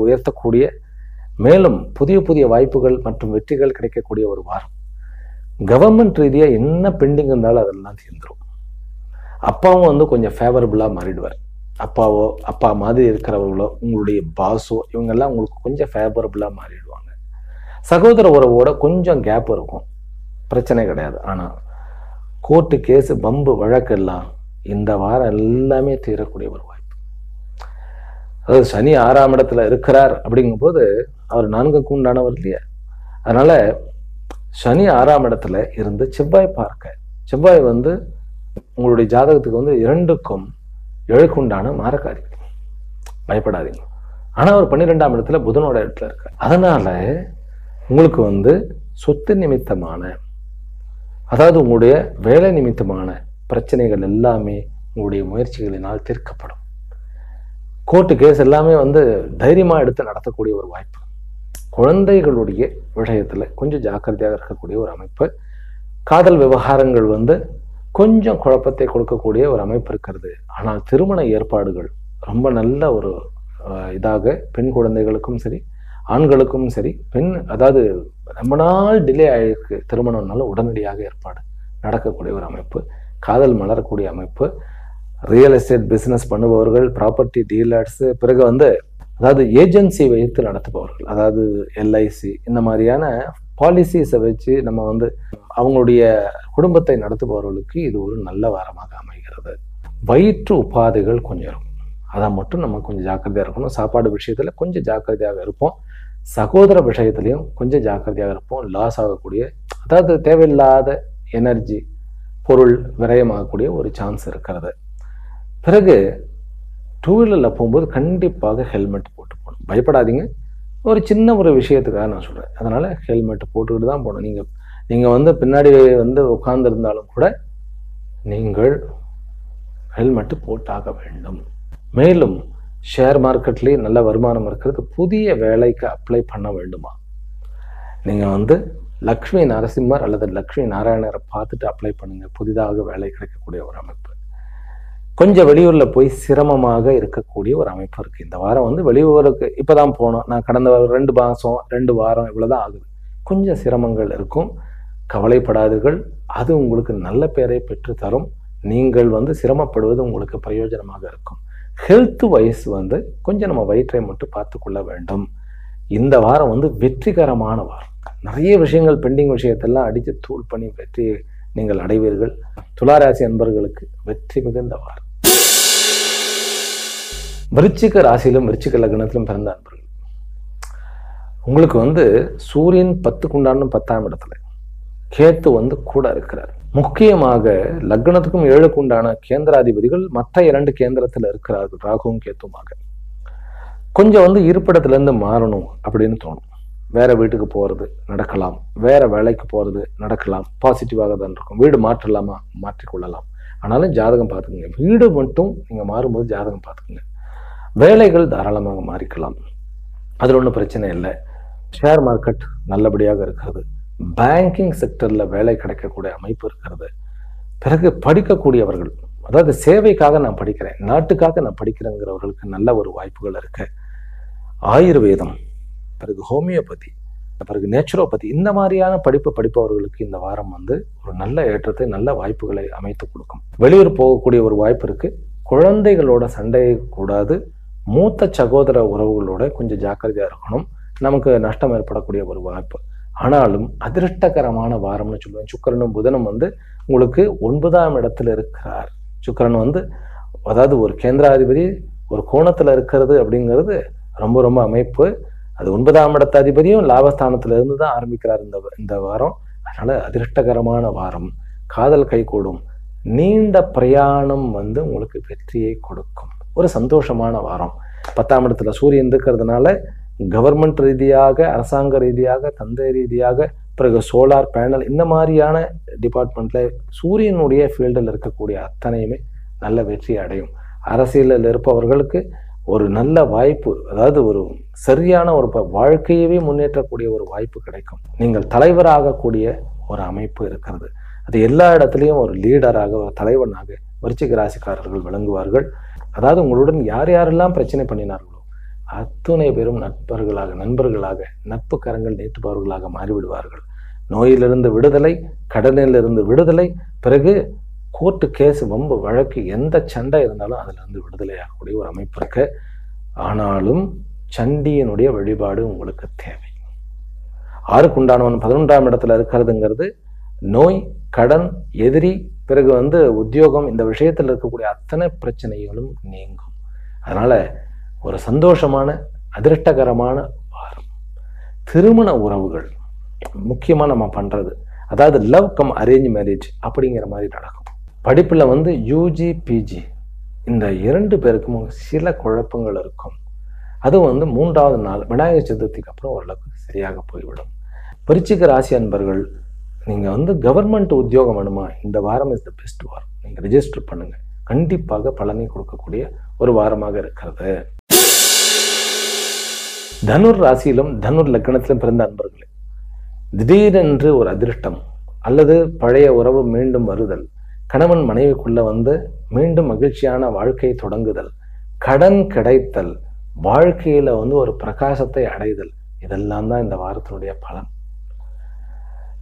உயர்த்தக்கூடிய, மேலும் புதிய புதிய வாய்ப்புகள் மற்றும் வெற்றிகள் கிடைக்கக்கூடிய ஒரு வாரம். கவர்மெண்ட் ரீதியா என்ன பெண்டிங் இருந்தாலும் அதெல்லாம் தீர்ந்துடும். அப்பாவும் கொஞ்சம் ஃபேவரபிளா மாறிடுவார். அப்பா மாதிரி இருக்கிறவர்களோ உங்களுடைய பாஸோ இவங்கெல்லாம் உங்களுக்கு கொஞ்சம் ஃபேவரபிளா மாறிடுவாங்க. சகோதர உறவோட கொஞ்சம் கேப் இருக்கும், பிரச்சனை கிடையாது. ஆனா கோர்ட்டு கேஸ் பம்பு வழக்கெல்லாம் இந்த வாரம் எல்லாமே தீரக்கூடிய ஒரு வாய்ப்பு. அதாவது சனி 6ஆம் இடத்துல இருக்கிறார் அப்படிங்கும் போது அவர் 4க்கு உண்டானவர் இல்லையா. அதனால சனி 6ஆம் இடத்துல இருந்து செவ்வாய் பார்க்க, செவ்வாய் உங்களுடைய ஜாதகத்துக்கு 2க்கும் 7க்கு உண்டான மாரக்காரி, பயப்படாதீங்க. ஆனா அவர் 12ஆம் இடத்துல புதனோட இடத்துல இருக்க. அதனால உங்களுக்கு சொத்து நிமித்தமான, அதாவது உங்களுடைய வேலை நிமித்தமான பிரச்சனைகள் எல்லாமே உங்களுடைய முயற்சிகளினால் தீர்க்கப்படும். கோர்ட்டு கேஸ் எல்லாமே தைரியமா எடுத்து நடத்தக்கூடிய ஒரு வாய்ப்பு. குழந்தைகளுடைய விஷயத்துல கொஞ்சம் ஜாக்கிரதையாக இருக்கக்கூடிய ஒரு அமைப்பு. காதல் விவகாரங்கள் கொஞ்சம் குழப்பத்தை கொடுக்கக்கூடிய ஒரு அமைப்பு இருக்கிறது. ஆனால் திருமண ஏற்பாடுகள் ரொம்ப நல்ல ஒரு இதாக பெண் குழந்தைகளுக்கும் சரி ஆண்களுக்கும் சரி, அதாவது ரொம்ப நாள் டிலே ஆயிருக்கு திருமணம்னாலும் உடனடியாக ஏற்பாடு நடக்கக்கூடிய ஒரு அமைப்பு. காதல் மலரக்கூடிய அமைப்பு. ரியல் எஸ்டேட் பிசினஸ் பண்ணுபவர்கள், ப்ராப்பர்ட்டி டீலர்ஸ், பிறகு அதாவது ஏஜென்சி வைத்து நடத்துபவர்கள், அதாவது எல்ஐசி இந்த மாதிரியான பாலிசிஸை வச்சு நம்ம அவங்களுடைய குடும்பத்தை நடத்துபவர்களுக்கு இது ஒரு நல்ல வாரமாக அமைகிறது. வயிற்று உபாதைகள் கொஞ்சம் இருக்கும், அதை மட்டும் நம்ம கொஞ்சம் ஜாக்கிரதையாக இருக்கணும். சாப்பாடு விஷயத்துல கொஞ்சம் ஜாக்கிரதையாக இருப்போம். சகோதர விஷயத்திலையும் கொஞ்சம் ஜாக்கிரதையாக இருப்போம். லாஸ் ஆகக்கூடிய, அதாவது தேவையில்லாத எனர்ஜி பொருள் விரயமாகக்கூடிய ஒரு சான்ஸ் இருக்கிறது. பிறகு 2 வீலரில் போகும்போது கண்டிப்பாக ஹெல்மெட் போட்டு போகணும். பயப்படாதீங்க, ஒரு சின்ன ஒரு விஷயத்துக்காக நான் சொல்கிறேன். அதனால் ஹெல்மெட் போட்டுக்கிட்டு தான் போகணும். நீங்கள் பின்னாடி உட்கார்ந்துருந்தாலும் கூட நீங்கள் ஹெல்மெட்டு போட்டாக வேண்டும். மேலும் ஷேர் மார்க்கெட்லேயே நல்ல வருமானம் இருக்கிறது. புதிய வேலைக்கு அப்ளை பண்ண வேண்டுமா, நீங்கள் லக்ஷ்மி நரசிம்மர் அல்லது லக்ஷ்மி நாராயணரை பார்த்துட்டு அப்ளை பண்ணுங்க. புதிதாக வேலை கிடைக்கக்கூடிய ஒரு அமைப்பு. கொஞ்சம் வெளியூர்ல போய் சிரமமாக இருக்கக்கூடிய ஒரு அமைப்பு இருக்கு. இந்த வாரம் வெளியூருக்கு இப்பதான் போனோம். நான் கடந்த 2 மாசம் 2 வாரம் இவ்வளவுதான் ஆகுது. கொஞ்சம் சிரமங்கள் இருக்கும், கவலைப்படாதீர்கள். அது உங்களுக்கு நல்ல பேரை பெற்று தரும். நீங்கள் சிரமப்படுவது உங்களுக்கு பிரயோஜனமாக இருக்கும். ஹெல்த் வைஸ் கொஞ்சம் நம்ம வயிற்றை மட்டும் பார்த்து கொள்ள வேண்டும். இந்த வாரம் வெற்றிகரமான வாரம். நிறைய விஷயங்கள் பெண்டிங் விஷயத்தெல்லாம் அடித்து தூள் பண்ணி வெற்றியை நீங்கள் அடைவீர்கள். துளாராசி அன்பர்களுக்கு வெற்றி மிகுந்த வாரம். விருச்சிக ராசியிலும் விருச்சிக லக்னத்திலும் பிறந்த அன்பர்கள், உங்களுக்கு சூரியன் 10க்கு உண்டான 10ஆம் இடத்துல, கேத்து கூட இருக்கிறார். முக்கியமாக லக்னத்துக்கும் 7க்கு உண்டான கேந்திராதிபதிகள் மற்ற 2 கேந்திரத்துல இருக்கிறார்கள், ராகுவும் கேத்துமாக. கொஞ்சம் இருப்பிடத்துல இருந்து மாறணும் அப்படின்னு தோணும். வேற வீட்டுக்கு போறது நடக்கலாம், வேற வேலைக்கு போறது நடக்கலாம். பாசிட்டிவாக தான் இருக்கும். வீடு மாற்றலாமா, மாற்றிக்கொள்ளலாம். ஆனாலும் ஜாதகம் பார்த்துக்குங்க. வீடு மட்டும் நீங்க மாறும்போது ஜாதகம் பார்த்துக்குங்க. வேலைகள் தாராளமாக மாறிக்கலாம், அதில் ஒன்றும் பிரச்சனை இல்லை. ஷேர் மார்க்கெட் நல்லபடியாக இருக்கிறது. பேங்கிங் செக்டர்ல வேலை கிடைக்கக்கூடிய அமைப்பு இருக்கிறது. பிறகு படிக்கக்கூடியவர்கள், அதாவது சேவைக்காக நான் படிக்கிறேன், நாட்டுக்காக நான் படிக்கிறேங்கிறவர்களுக்கு நல்ல ஒரு வாய்ப்புகள் இருக்கு. ஆயுர்வேதம், பிறகு ஹோமியோபதி, பிறகு நேச்சுரோபதி, இந்த மாதிரியான படிப்பவர்களுக்கு இந்த வாரம் ஒரு நல்ல ஏற்றத்தை, நல்ல வாய்ப்புகளை அமைத்து கொடுக்கும். வெளியூர் போகக்கூடிய ஒரு வாய்ப்பு இருக்கு. குழந்தைகளோட சண்டை கூடாது. மூத்த சகோதர உறவுகளோட கொஞ்சம் ஜாக்கிரதையா இருக்கணும். நமக்கு நஷ்டம் ஏற்படக்கூடிய ஒரு வாய்ப்பு. ஆனாலும் அதிருஷ்டகரமான வாரம்னு சொல்லுவேன். சுக்கிரனும் புதனும் உங்களுக்கு 9ஆம் இடத்துல இருக்கிறார். சுக்கிரன் அதாவது ஒரு கேந்திராதிபதி ஒரு கோணத்துல இருக்கிறது அப்படிங்கிறது ரொம்ப ரொம்ப அமைப்பு. அது 9ஆம் இடத்த அதிபதியும் லாபஸ்தானத்துல இருந்து தான் ஆரம்பிக்கிறார் இந்த வாரம். அதனால அதிருஷ்டகரமான வாரம். காதல் கைகூடும். நீண்ட பிரயாணம் உங்களுக்கு வெற்றியை கொடுக்கும். ஒரு சந்தோஷமான வாரம். 10ஆம் இடத்துல சூரியன் இருக்கிறதுனால கவர்மெண்ட் ரீதியாக, அரசாங்க ரீதியாக, தந்தை ரீதியாக, பிறகு சோலார் பேனல், இந்த மாதிரியான டிபார்ட்மெண்ட்ல சூரியனுடைய ஃபீல்டில் இருக்கக்கூடிய அத்தனையுமே நல்ல வெற்றி அடையும். அரசியலில் இருப்பவர்களுக்கு ஒரு நல்ல வாய்ப்பு, அதாவது ஒரு சரியான ஒரு வாழ்க்கையவே முன்னேற்றக்கூடிய ஒரு வாய்ப்பு கிடைக்கும். நீங்கள் தலைவராகக்கூடிய ஒரு அமைப்பு இருக்கிறது. அது எல்லா இடத்துலையும் ஒரு லீடராக, ஒரு தலைவனாக விருச்சிக ராசிக்காரர்கள் விளங்குவார்கள். அதாவது உங்களுடன் யார் யாரெல்லாம் பிரச்சனை பண்ணினார்களோ அத்துணை பேரும் நண்பர்களாக நட்பு கரங்கள் நீட்டுபவர்களாக மாறிவிடுவார்கள். நோயிலிருந்து விடுதலை, கடனிலிருந்து விடுதலை, பிறகு கோர்ட்டு கேஸ், வம்பு வழக்கு, எந்த சண்டை இருந்தாலும் அதுல இருந்து விடுதலையாகக்கூடிய ஒரு அமைப்பு இருக்கு. ஆனாலும் சண்டியினுடைய வழிபாடு உங்களுக்கு தேவை. 6க்கு உண்டானவன் 11ஆம் இடத்துல இருக்கிறதுங்கிறது நோய், கடன், எதிரி, பிறகு உத்தியோகம், இந்த விஷயத்துல இருக்கக்கூடிய அத்தனை பிரச்சனைகளும் நீங்கும். அதனால ஒரு சந்தோஷமான அதிருஷ்டகரமான வாரம். திருமண உறவுகள் முக்கியமா நம்ம பண்றது, அதாவது லவ் கம் அரேஞ்ச் மேரேஜ் அப்படிங்கிற மாதிரி நடக்கும். படிப்புல யூஜி பிஜி இந்த 2 பேருக்கும் சில குழப்பங்கள் இருக்கும். அதுவும் 3வது நாள் விநாயகர் சதுர்த்திக்கு அப்புறம் ஓரளவுக்கு சரியாக போய்விடும். விருச்சிக ராசி அன்பர்கள், நீங்க கவர்மெண்ட் உத்தியோகம் வேணுமா, இந்த வாரம் இஸ் த பெஸ்ட் வாரம். நீங்க ரெஜிஸ்டர் பண்ணுங்க. கண்டிப்பாக பலனை கொடுக்கக்கூடிய ஒரு வாரமாக இருக்கிறது. தனுர் ராசியிலும் தனுர் லக்னத்திலும் பிறந்த அன்பர்களே, திடீரென்று ஒரு அதிர்ஷ்டம் அல்லது பழைய உறவு மீண்டும் வருதல், கணவன் மனைவிக்குள்ள மீண்டும் மகிழ்ச்சியான வாழ்க்கையை தொடங்குதல், கடன் கிடைத்தல், வாழ்க்கையில ஒரு பிரகாசத்தை அடைதல், இதெல்லாம் தான் இந்த வாரத்தினுடைய பலன்.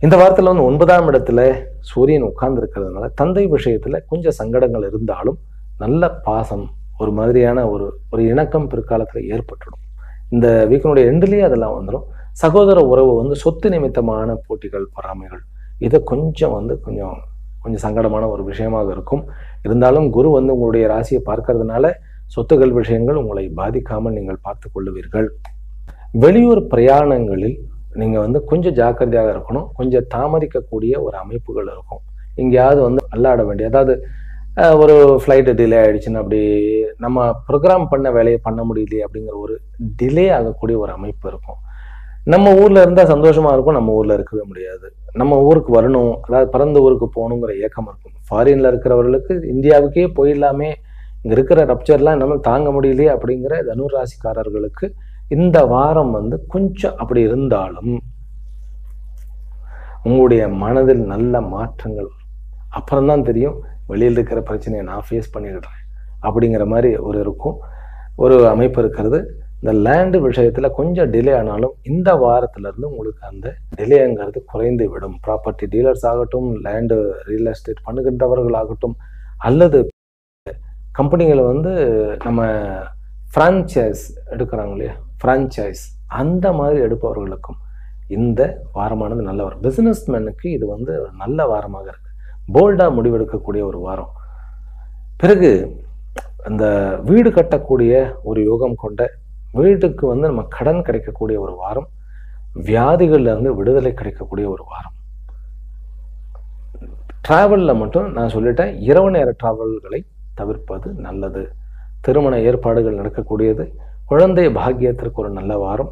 இந்த வாரத்துல 9ஆம் இடத்துல சூரியன் உட்கார்ந்து இருக்கிறதுனால தந்தை விஷயத்துல கொஞ்சம் சங்கடங்கள் இருந்தாலும் நல்ல பாசம், ஒரு மாதிரியான ஒரு இணக்கம் பிற்காலத்துல ஏற்பட்டுடும். இந்த வீக்கினுடைய எண்டுலயே அதெல்லாம் வந்துடும். சகோதர உறவு சொத்து நிமித்தமான போட்டிகள், பொறாமைகள், இதை கொஞ்சம் கொஞ்சம் சங்கடமான ஒரு விஷயமாக இருக்கும். இருந்தாலும் குரு உங்களுடைய ராசியை பார்க்கறதுனால சொத்துக்கள் விஷயங்கள் உங்களை பாதிக்காமல் நீங்கள் பார்த்து கொள்ளுவீர்கள். வெளியூர் பிரயாணங்களில் நீங்க கொஞ்சம் ஜாக்கிரதையாக இருக்கணும். கொஞ்சம் தாமதிக்கக்கூடிய ஒரு அமைப்புகள் இருக்கும். எங்கேயாவது அல்லாட வேண்டிய, அதாவது ஒரு ஃப்ளைட்டு டிலே ஆயிடுச்சுன்னா அப்படி நம்ம ப்ரோக்ராம் பண்ண வேலையை பண்ண முடியலையே அப்படிங்கிற ஒரு டிலே ஆகக்கூடிய ஒரு அமைப்பு இருக்கும். நம்ம ஊர்ல இருந்தால் சந்தோஷமா இருக்கும், நம்ம ஊர்ல இருக்கவே முடியாது. நம்ம ஊருக்கு வரணும், அதாவது பிறந்த ஊருக்கு போகணுங்கிற ஏக்கம் இருக்கும். ஃபாரின்ல இருக்கிறவர்களுக்கு இந்தியாவுக்கே போயிடலாமே, இங்க இருக்கிற ரப்சர்லாம் நம்ம தாங்க முடியலையே அப்படிங்கிற தனுர் ராசிக்காரர்களுக்கு இந்த வாரம் கொஞ்சம் அப்படி இருந்தாலும் உங்களுடைய மனதில் நல்ல மாற்றங்கள் வரும். அப்புறம்தான் தெரியும் வெளியில் இருக்கிற பிரச்சனையை நான் ஃபேஸ் பண்ணிடுறேன் அப்படிங்கிற மாதிரி ஒரு அமைப்பு இருக்கிறது. இந்த லேண்டு விஷயத்துல கொஞ்சம் டிலே ஆனாலும் இந்த வாரத்துல இருந்து உங்களுக்கு அந்த டிலேங்கிறது குறைந்து விடும். ப்ராப்பர்ட்டி டீலர்ஸ் ஆகட்டும், லேண்டு ரியல் எஸ்டேட் பண்ணுகின்றவர்களாகட்டும், அல்லது கம்பெனிகளை நம்ம ஃப்ரான்ச்சைஸ் எடுக்கிறாங்க இல்லையா, ஃப்ரான்ச்சைஸ் அந்த மாதிரி எடுப்பவர்களுக்கும் இந்த வாரமானது நல்ல வாரம். பிசினஸ்மேனுக்கு இது நல்ல வாரமாக இருக்கு. போல்டா முடிவெடுக்கக்கூடிய ஒரு வாரம். பிறகு அந்த வீடு கட்டக்கூடிய ஒரு யோகம் கொண்ட, வீட்டுக்கு நம்ம கடன் கிடைக்கக்கூடிய ஒரு வாரம், வியாதிகள்ல இருந்து விடுதலை கிடைக்கக்கூடிய ஒரு வாரம். டிராவல்ல மட்டும் நான் சொல்லிட்டேன், இரவு நேர டிராவல்களை தவிர்ப்பது நல்லது. திருமண ஏற்பாடுகள் நடக்கக்கூடியது, குழந்தை பாக்கியத்திற்கு ஒரு நல்ல வாரம்.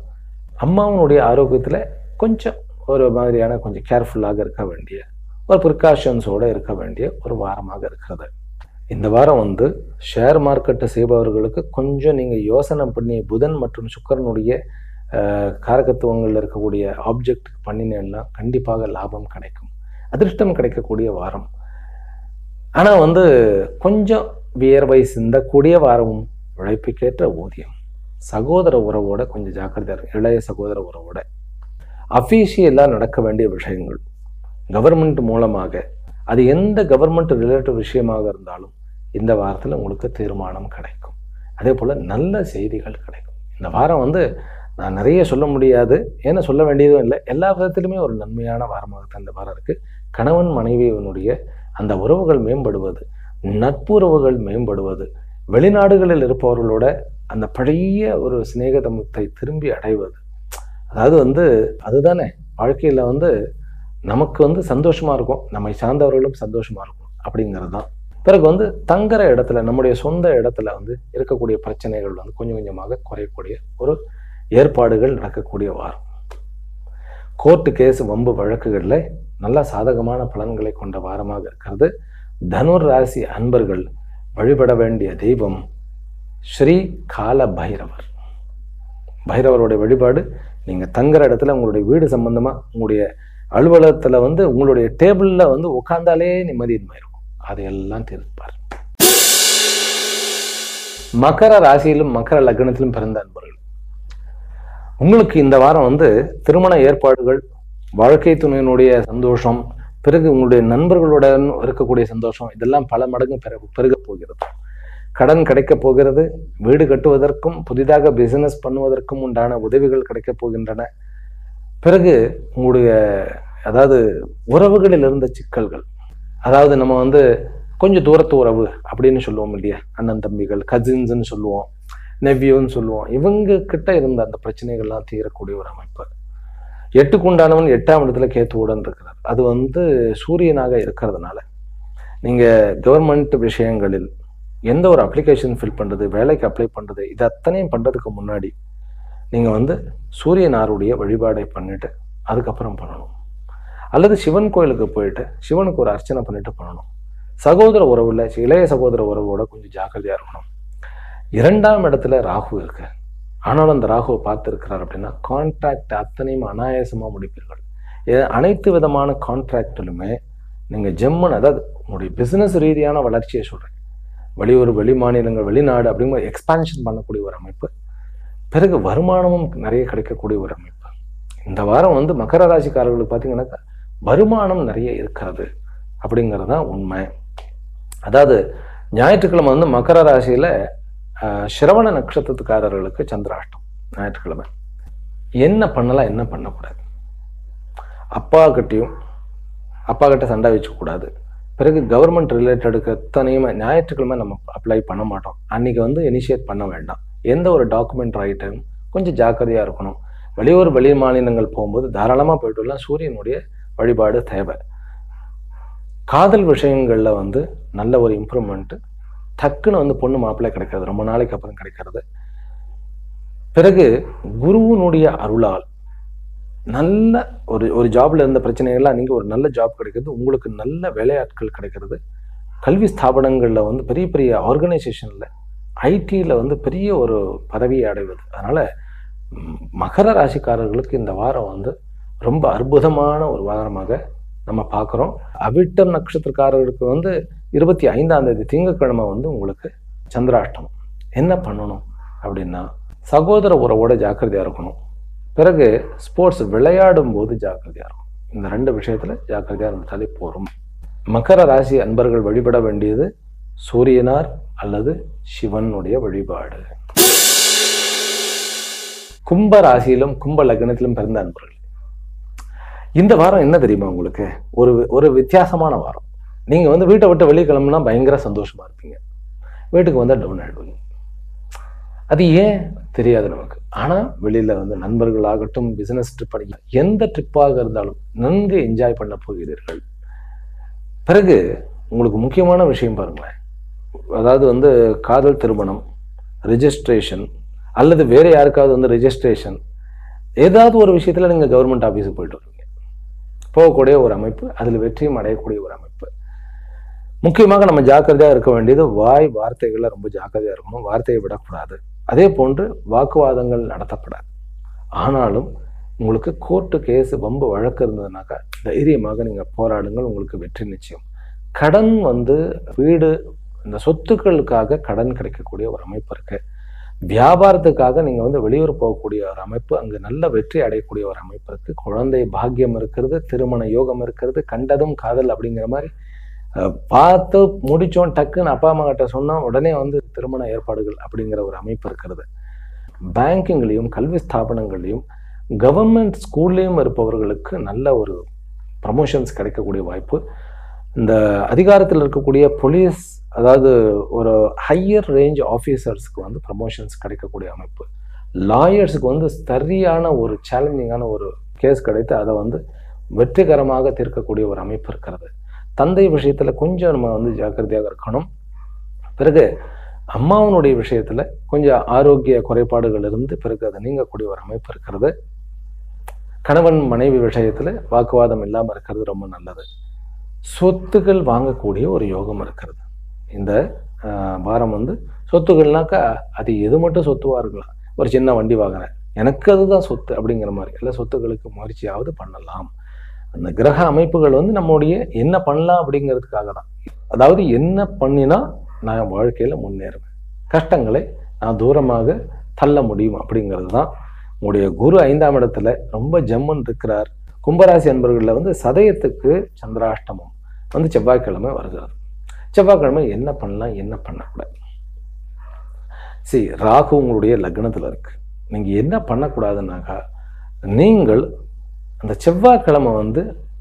அம்மாவனுடைய ஆரோக்கியத்துல கொஞ்சம் ஒரு மாதிரியான கொஞ்சம் கேர்ஃபுல்லாக இருக்க வேண்டிய, ஒரு ப்ரிகாஷன்ஸோட இருக்க வேண்டிய ஒரு வாரமாக இருக்கிறது. இந்த வாரம் வந்து ஷேர் மார்க்கெட்டை செய்பவர்களுக்கு கொஞ்சம் நீங்கள் யோசனை பண்ணி புதன் மற்றும் சுக்கிரனுடைய காரகத்துவங்களில் இருக்கக்கூடிய ஆப்ஜெக்ட் பண்ணினேன்னா கண்டிப்பாக லாபம் கிடைக்கும், அதிர்ஷ்டம் கிடைக்கக்கூடிய வாரம். ஆனால் வந்து கொஞ்சம் வியர்வை சிந்தக்கூடிய வாரமும், உழைப்புக்கேற்ற ஊதியம். சகோதர உறவோட கொஞ்சம் ஜாக்கிரதையாக இருக்கும், இளைய சகோதர உறவோட. அஃபீஷியலாக நடக்க வேண்டிய விஷயங்கள் கவர்மெண்ட் மூலமாக, அது எந்த கவர்மெண்ட் ரிலேட்டிவ் விஷயமாக இருந்தாலும் இந்த வாரத்தில் உங்களுக்கு தீர்மானம் கிடைக்கும். அதே போல் நல்ல செய்திகள் கிடைக்கும். இந்த வாரம் வந்து நான் நிறைய சொல்ல முடியாது, ஏன்னா சொல்ல வேண்டியதும் இல்லை, எல்லா விதத்திலுமே ஒரு நன்மையான வாரமாகத்தான் இந்த வாரம் இருக்குது. கணவன் மனைவியினுடைய அந்த உறவுகள் மேம்படுவது, நட்புறவுகள் மேம்படுவது, வெளிநாடுகளில் இருப்பவர்களோட அந்த பழைய ஒரு சிநேகதமத்தை திரும்பி அடைவது. அதாவது வந்து அதுதானே வாழ்க்கையில் வந்து நமக்கு வந்து சந்தோஷமாக இருக்கும், நம்மை சார்ந்தவர்களும் சந்தோஷமாக இருக்கும் அப்படிங்கிறது தான். பிறகு வந்து தங்குற இடத்துல, நம்முடைய சொந்த இடத்துல வந்து இருக்கக்கூடிய பிரச்சனைகள் வந்து கொஞ்சம் கொஞ்சமாக குறையக்கூடிய ஒரு ஏற்பாடுகள் நடக்கக்கூடிய வாரம். கோர்ட்டு கேஸ் வம்பு வழக்குகளில் நல்ல சாதகமான பலன்களை கொண்ட வாரமாக இருக்கிறது. தனுர் ராசி அன்பர்கள் வழிபட வேண்டிய தெய்வம் ஸ்ரீ கால பைரவர். பைரவருடைய வழிபாடு நீங்கள் தங்குற இடத்துல, உங்களுடைய வீடு சம்பந்தமாக, உங்களுடைய அலுவலகத்தில் வந்து உங்களுடைய டேபிளில் வந்து உட்கார்ந்தாலே நிம்மதியின்மை இருக்கும், அதையெல்லாம் தீர்ப்பார். மகர ராசியிலும் மகர லக்னத்திலும் பிறந்த அன்பர்கள், உங்களுக்கு இந்த வாரம் வந்து திருமண ஏற்பாடுகள், வாழ்க்கை துணையினுடைய சந்தோஷம், பிறகு உங்களுடைய நண்பர்களுடன் இருக்கக்கூடிய சந்தோஷம், இதெல்லாம் பல மடங்கு பெருக போகிறது. கடன் கிடைக்க போகிறது, வீடு கட்டுவதற்கும் புதிதாக பிசினஸ் பண்ணுவதற்கும் உண்டான உதவிகள் கிடைக்க போகின்றன. பிறகு உங்களுடைய அதாவது உறவுகளில் இருந்த சிக்கல்கள், அதாவது நம்ம வந்து கொஞ்சம் தூரத்து உறவு அப்படின்னு சொல்லுவோம் இல்லையா, அண்ணன் தம்பிகள், கசின்ஸ்ன்னு சொல்லுவோம், நெவ்யூன்னு சொல்லுவோம், இவங்க கிட்ட இருந்த அந்த பிரச்சனைகள்லாம் தீரக்கூடிய ஒரு அமைப்பு. எட்டுக்குண்டானவன் 8ஆம் இடத்துல கேத்துவுடன் இருக்கிறார். அது வந்து சூரியனாக இருக்கிறதுனால நீங்கள் கவர்மெண்ட் விஷயங்களில் எந்த ஒரு அப்ளிகேஷன் ஃபில் பண்ணுறது, வேலைக்கு அப்ளை பண்ணுறது, இது அத்தனையும் பண்ணுறதுக்கு முன்னாடி நீங்கள் வந்து சூரியனாருடைய வழிபாடை பண்ணிட்டு அதுக்கப்புறம் பண்ணணும். அல்லது சிவன் கோயிலுக்கு போயிட்டு சிவனுக்கு ஒரு அர்ச்சனை பண்ணிட்டு பண்ணணும். சகோதர உறவுல இளைய சகோதர உறவோட கொஞ்சம் ஜாக்கிரதையாக இருக்கணும். 2ஆம் இடத்துல ராகு இருக்கு, ஆனாலும் அந்த ராகுவை பார்த்துருக்கிறார் அப்படின்னா கான்ட்ராக்ட் அத்தனையும் அனாயாசமாக முடிப்பீர்கள். அனைத்து விதமான கான்ட்ராக்டிலுமே நீங்கள் ஜெம்மன், அதாவது உங்களுடைய பிஸ்னஸ் ரீதியான வளர்ச்சியை சொல்கிறேன், வெளியூர், வெளி மாநிலங்கள், வெளிநாடு அப்படிங்கிற எக்ஸ்பான்ஷன் பண்ணக்கூடிய ஒரு அமைப்பு. பிறகு வருமானமும் நிறைய கிடைக்கக்கூடிய ஒரு அமைப்பு. இந்த வாரம் வந்து மகர ராசிக்காரர்களுக்கு பார்த்தீங்கன்னாக்கா வருமானம் நிறைய இருக்கிறது அப்படிங்கிறது தான் உண்மை. அதாவது ஞாயிற்றுக்கிழமை வந்து மகர ராசியில் சிரவண நட்சத்திரத்துக்காரர்களுக்கு சந்திராஷ்டம். ஞாயிற்றுக்கிழமை என்ன பண்ணலாம், என்ன பண்ணக்கூடாது, அப்பா கிட்ட சண்டை வச்சுக்கூடாது. பிறகு கவர்மெண்ட் ரிலேட்டடுக்கு எத்தனையுமே ஞாயிற்றுக்கிழமை நம்ம அப்ளை பண்ண மாட்டோம். அன்னைக்கு வந்து இனிஷியேட் பண்ண வேண்டாம். எந்த ஒரு டாக்குமெண்ட் ரைட்டும் கொஞ்சம் ஜாக்கிரதையாக இருக்கணும். வெளியூர், வெளி மாநிலங்கள் போகும்போது தாராளமாக போயிட்டு வரலாம். சூரியனுடைய வழிபாடு தேவை. காதல் விஷயங்களில் வந்து நல்ல ஒரு இம்ப்ரூவ்மெண்ட்டு, டக்குன்னு வந்து பொண்ணு மாப்பிள்ளை கிடைக்கிறது, ரொம்ப நாளைக்கு அப்புறம் கிடைக்கிறது. பிறகு குருவினுடைய அருளால் நல்ல ஒரு ஜாப்ல இருந்த பிரச்சனைகள்லாம் நீங்கள் ஒரு நல்ல ஜாப் கிடைக்கிறது, உங்களுக்கு நல்ல வேலையாட்கள் கிடைக்கிறது. கல்வி ஸ்தாபனங்களில் வந்து பெரிய பெரிய ஆர்கனைசேஷனில், ஐடியில் வந்து பெரிய ஒரு பதவியை அடைவது. அதனால் மகர ராசிக்காரர்களுக்கு இந்த வாரம் வந்து ரொம்ப அற்புதமான ஒரு வாரமாக நம்ம பார்க்குறோம். அவிட்டம் நட்சத்திரக்காரர்களுக்கு வந்து 25ஆம் தேதி திங்கட்கிழமை வந்து உங்களுக்கு சந்திராஷ்டம். என்ன பண்ணணும் அப்படின்னா சகோதர உறவோட ஜாக்கிரதையாக இருக்கணும். பிறகு ஸ்போர்ட்ஸ் விளையாடும் போது ஜாக்கிரதையாக இருக்கும். இந்த 2 விஷயத்தில் ஜாக்கிரதையாக இருந்துட்டாலே போகும். மகர ராசி அன்பர்கள் வழிபட வேண்டியது சூரியனார் அல்லது சிவனுடைய வழிபாடு. கும்ப ராசியிலும் கும்ப லக்னத்திலும் பிறந்த அன்பர்கள், இந்த வாரம் என்ன தெரியுமா உங்களுக்கு, ஒரு வித்தியாசமான வாரம். நீங்க வந்து வீட்டை விட்டு வெளியே கிளம்புனா பயங்கர சந்தோஷமா இருப்பீங்க, வீட்டுக்கு வந்தா டவுன் ஆயிடுவீங்க. அது ஏன் தெரியாது நமக்கு. ஆனா வெளியில வந்து நண்பர்களாகட்டும், பிசினஸ் ட்ரிப் அடிக்கல, எந்த ட்ரிப்பாக இருந்தாலும் நன்கு என்ஜாய் பண்ண போகிறீர்கள். பிறகு உங்களுக்கு முக்கியமான விஷயம் பாருங்களேன், அதாவது வந்து காதல் திருமணம், ரெஜிஸ்ட்ரேஷன் அல்லது வேற யாருக்காவது வந்து ரெஜிஸ்ட்ரேஷன், ஏதாவது ஒரு விஷயத்துல நீங்க கவர்மெண்ட் ஆஃபீஸுக்கு போயிட்டு வருவீங்க, போகக்கூடிய ஒரு அமைப்பு, அதில் வெற்றியும் அடையக்கூடிய ஒரு அமைப்பு. முக்கியமாக நம்ம ஜாக்கிரதையாக இருக்க வேண்டியது வாய் வார்த்தைகளை ரொம்ப ஜாக்கிரதையாக இருக்கணும். வார்த்தையை விடக்கூடாது. அதே போன்று வாக்குவாதங்கள் நடத்தப்படாது. ஆனாலும் உங்களுக்கு கோர்ட்டு கேஸ் வம்பு வழக்கு இருந்ததுனாக்கா தைரியமாக நீங்கள் போராடுங்கள். உங்களுக்கு வெற்றி நிச்சயம். கடன் வீடு இந்த சொத்துக்களுக்காக கடன் கிடைக்கக்கூடிய ஒரு அமைப்பு இருக்கு. வியாபாரத்துக்காக நீங்க வெளியூர் போகக்கூடிய ஒரு அமைப்பு, அங்கு நல்ல வெற்றி அடையக்கூடிய ஒரு அமைப்பு இருக்கு. குழந்தை பாக்கியம் இருக்கிறது, திருமண யோகம் இருக்கிறது, கண்டதும் காதல் அப்படிங்கிற மாதிரி பார்த்து முடிச்சோம் டக்குன்னு அப்பா அம்மா கிட்ட சொன்னா உடனே திருமண ஏற்பாடுகள் அப்படிங்கிற ஒரு அமைப்பு இருக்கிறது. பேங்கிங்லையும் கல்வி ஸ்தாபனங்கள்லையும் கவர்மெண்ட் ஸ்கூல்லையும் இருப்பவர்களுக்கு நல்ல ஒரு ப்ரமோஷன்ஸ் கிடைக்கக்கூடிய வாய்ப்பு. இந்த அதிகாரத்தில் இருக்கக்கூடிய போலீஸ், அதாவது ஒரு ஹையர் ரேஞ்ச் ஆஃபீஸர்ஸ்க்கு ப்ரமோஷன்ஸ் கிடைக்கக்கூடிய அமைப்பு. லாயர்ஸுக்கு சரியான ஒரு சேலஞ்சிங்கான ஒரு கேஸ் கிடைத்து அதை வெற்றிகரமாக தீர்க்கக்கூடிய ஒரு அமைப்பு இருக்கிறது. தந்தை விஷயத்துல கொஞ்சம் நம்ம ஜாக்கிரதையாக இருக்கணும். பிறகு அம்மாவனுடைய விஷயத்துல கொஞ்சம் ஆரோக்கிய குறைபாடுகள் இருந்து பிறகு அதை நீங்கக்கூடிய ஒரு அமைப்பு இருக்கிறது. கணவன் மனைவி விஷயத்துல வாக்குவாதம் இல்லாம இருக்கிறது ரொம்ப நல்லது. சொத்துக்கள் வாங்கக்கூடிய ஒரு யோகம் இருக்கிறது. இந்த வாரம் சொத்துக்கள்னாக்கா அது எது மட்டும் சொத்துவா இருக்கலாம். ஒரு சின்ன வண்டி வாங்குறேன், எனக்கு அதுதான் சொத்து அப்படிங்கிற மாதிரி எல்லா சொத்துக்களுக்கு முயற்சியாவது பண்ணலாம். அந்த கிரக அமைப்புகள் நம்முடைய என்ன பண்ணலாம் அப்படிங்கிறதுக்காக தான். அதாவது என்ன பண்ணினா நான் வாழ்க்கையில முன்னேறுவேன், கஷ்டங்களை நான் தூரமாக தள்ள முடியும் அப்படிங்கிறது தான். உங்களுடைய குரு 5ஆம் இடத்துல ரொம்ப ஜம்முன்னு இருக்கிறார். கும்பராசி அன்பர்கள்ல சதயத்துக்கு சந்திராஷ்டமம் செவ்வாய்க்கிழமை வருகிறது. செவ்வாய்க்கிழமை என்ன பண்ணலாம் என்ன பண்ணக்கூடாது? ராகு உங்களுடைய லக்னத்துல இருக்கு. நீங்க என்ன பண்ணக்கூடாதுன்னாக்கா, நீங்கள் அந்த செவ்வாய்க்கிழமை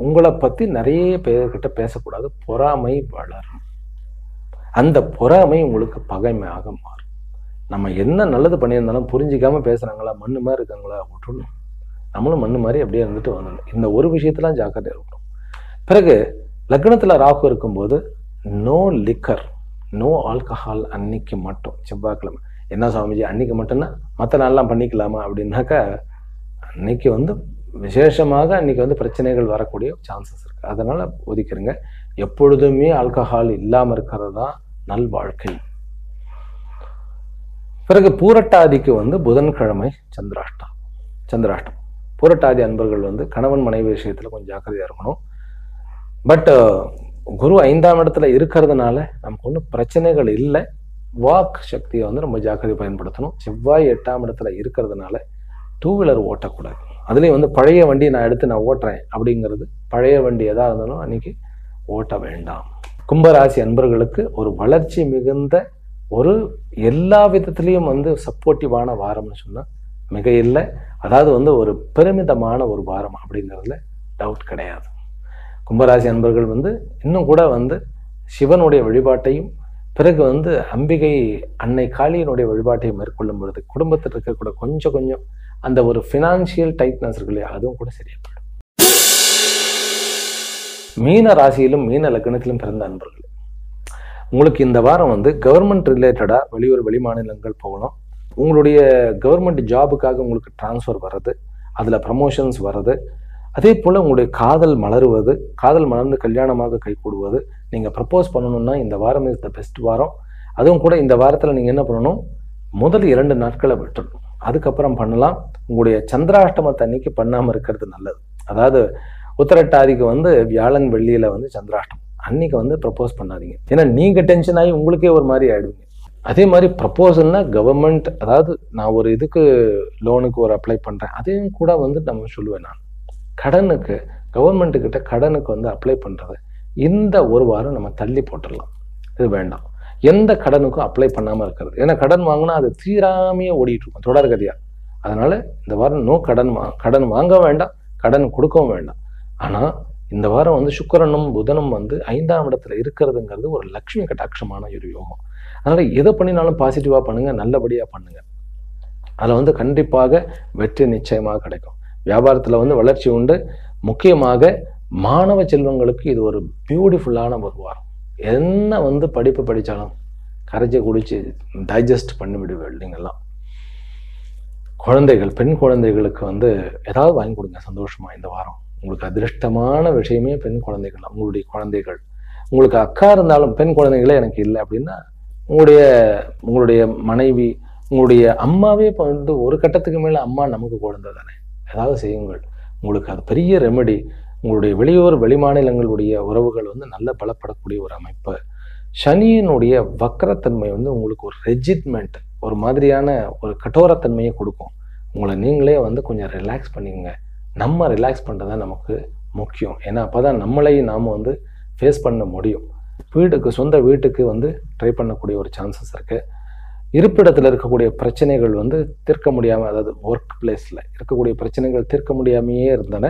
உங்களை பத்தி நிறைய பேர்கிட்ட பேசக்கூடாது. பொறாமை வளரும். அந்த பொறாமை உங்களுக்கு பகைமையாக மாறும். நம்ம என்ன நல்லது பண்ணியிருந்தாலும் புரிஞ்சிக்காம பேசுறாங்களா, மண்ணு மாதிரி இருக்காங்களா, விட்டுணும். நம்மளும் மண்ணு மாதிரி அப்படியே வந்துடணும். இந்த ஒரு விஷயத்தெல்லாம் ஜாக்கிரதையா இருக்கணும். பிறகு லக்னத்துல ராகு இருக்கும்போது நோ லிக்கர், நோ ஆல்கஹால் அன்னைக்கு மட்டும். செவ்வாய்க்கிழமை என்ன சுவாமிஜி அன்னைக்கு மட்டும்னா மற்ற நாள்லாம் பண்ணிக்கலாமா அப்படின்னாக்கா, அன்னைக்கு விசேஷமாக அன்னைக்கு பிரச்சனைகள் வரக்கூடிய சான்சஸ் இருக்கு. அதனால ஒதுக்கிருங்க. எப்பொழுதுமே ஆல்கஹால் இல்லாம இருக்கிறது தான் நல் வாழ்க்கை. பிறகு பூரட்டாதிக்கு புதன்கிழமை சந்திராஷ்டம். பூரட்டாதி அன்பர்கள் கணவன் மனைவி விஷயத்துல கொஞ்சம் ஜாக்கிரதையா இருக்கணும். பட் குரு 5ஆம் இடத்துல இருக்கிறதுனால நமக்கு ஒன்றும் பிரச்சனைகள் இல்லை. வாக் சக்தியை ரொம்ப ஜாக்கிரதை பயன்படுத்தணும். செவ்வாய் 8ஆம் இடத்துல இருக்கிறதுனால 2 வீலர் ஓட்டக்கூடாது. அதுலேயும் பழைய வண்டி நான் ஓட்டுறேன் அப்படிங்கிறது, பழைய வண்டி எதா இருந்தாலும் அன்னைக்கு ஓட்ட வேண்டாம். கும்பராசி அன்பர்களுக்கு ஒரு வளர்ச்சி மிகுந்த ஒரு எல்லா விதத்திலையும் சப்போர்ட்டிவான வாரம்னு சொன்னா மிக இல்லை. அதாவது ஒரு பெருமிதமான ஒரு வாரம் அப்படிங்கிறதுல டவுட் கிடையாது. கும்பராசி அன்பர்கள் இன்னும் கூட சிவனுடைய வழிபாட்டையும் பிறகு அம்பிகை அன்னை காளியினுடைய வழிபாட்டையும் மேற்கொள்ளும் பொழுது குடும்பத்தில் இருக்கக்கூட கொஞ்சம் அந்த ஒரு ஃபினான்சியல் டைட்னஸ் இருக்கு இல்லையா, அதுவும் கூட சரியா போயிடும். மீன ராசியிலும் மீன லக்னத்திலும் பிறந்த அன்பர்கள், உங்களுக்கு இந்த வாரம் கவர்மெண்ட் ரிலேட்டடா வெளியூர் வெளி மாநிலங்கள் போகணும். உங்களுடைய கவர்மெண்ட் ஜாபுக்காக உங்களுக்கு டிரான்ஸ்ஃபர் வர்றது, அதுல ப்ரமோஷன்ஸ் வர்றது, அதே போல உங்களுடைய காதல் மலருவது, காதல் மலர்ந்து கல்யாணமாக கைகூடுவது. நீங்க ப்ரப்போஸ் பண்ணணும்னா இந்த வாரம் இஸ் த பெஸ்ட் வாரம். அதுவும் கூட இந்த வாரத்துல நீங்க என்ன பண்ணணும், முதல் 2 நாட்களை விட்டுடணும், அதுக்கப்புறம் பண்ணலாம். உங்களுடைய சந்திராஷ்டமத்தை அன்னைக்கு பண்ணாம இருக்கிறது நல்லது. அதாவது உத்திரட்டாதிக்கு வியாழன் வெள்ளியில சந்திராஷ்டம் அன்னைக்கு ப்ரப்போஸ் பண்ணாதீங்க. ஏன்னா நீங்க டென்ஷன் ஆகி உங்களுக்கே ஒரு மாதிரி ஆயிடுவீங்க. அதே மாதிரி ப்ரப்போசல்னா கவர்மெண்ட், அதாவது நான் ஒரு இதுக்கு லோனுக்கு ஒரு அப்ளை பண்றேன், அதையும் கூட நம்ம சொல்லுவேன். நான் கடனுக்கு கவர்மெண்ட் கிட்ட கடனுக்கு அப்ளை பண்றது இந்த ஒரு வாரம் நம்ம தள்ளி போட்டுடலாம். இது வேண்டாம். எந்த கடனுக்கும் அப்ளை பண்ணாம இருக்கிறது. ஏன்னா கடன் வாங்கினா அது தீராமையே ஓடிட்டு இருக்கும் தொடர்கதையா. அதனால இந்த வாரம் நோ கடன் வாங்க வேண்டாம், கடன் கொடுக்கவும் வேண்டாம். ஆனா இந்த வாரம் சுக்கிரனும் புதனும் 5ஆம் இடத்துல இருக்கிறதுங்கிறது ஒரு லட்சுமி கட்டாட்சமான ஒரு யோகம். அதனால எதை பண்ணினாலும் பாசிட்டிவா பண்ணுங்க, நல்லபடியா பண்ணுங்க. அதுல கண்டிப்பாக வெற்றி நிச்சயமாக கிடைக்கும். வியாபாரத்துல வளர்ச்சி உண்டு. முக்கியமாக மாணவ செல்வங்களுக்கு இது ஒரு பியூட்டிஃபுல்லான ஒரு வாரம். என்ன படிப்பு படிச்சாலும் கரைச்சி குடிச்சு டைஜஸ்ட் பண்ணி விடுவீர்கள் நீங்கெல்லாம். குழந்தைகள், பெண் குழந்தைகளுக்கு ஏதாவது வாங்கி கொடுங்க சந்தோஷமா. இந்த வாரம் உங்களுக்கு அதிர்ஷ்டமான விஷயமே பெண் குழந்தைகள். உங்களுடைய குழந்தைகள் உங்களுக்கு அக்கா இருந்தாலும் பெண் குழந்தைகளே எனக்கு இல்லை அப்படின்னா உங்களுடைய மனைவி, உங்களுடைய அம்மாவே இப்போ வந்து ஒரு கட்டத்துக்கு மேலே அம்மா நமக்கு குழந்தை தானே, ஏதாவது செய்யுங்கள். உங்களுக்கு அது பெரிய ரெமெடி. உங்களுடைய வெளியூர் வெளிமாநிலங்களுடைய உறவுகள் வந்து நல்ல பலப்படக்கூடிய ஒரு அமைப்பு. சனியினுடைய வக்கரத்தன்மை வந்து உங்களுக்கு ஒரு ரெஜிட்மெண்ட், ஒரு மாதிரியான ஒரு கட்டோரத்தன்மையை கொடுக்கும். உங்களை நீங்களே வந்து கொஞ்சம் ரிலாக்ஸ் பண்ணிக்கங்க. நம்ம ரிலாக்ஸ் பண்ணுறது தான் நமக்கு முக்கியம். ஏன்னா அப்போ தான் நம்மளையும் நாம் வந்து ஃபேஸ் பண்ண முடியும். சொந்த வீட்டுக்கு வந்து ட்ரை பண்ணக்கூடிய ஒரு சான்சஸ் இருக்குது. இருப்பிடத்தில் இருக்கக்கூடிய பிரச்சனைகள் வந்து தீர்க்க முடியாமல், அதாவது ஒர்க் பிளேஸில் இருக்கக்கூடிய பிரச்சனைகள் தீர்க்க முடியாமையே இருந்தன,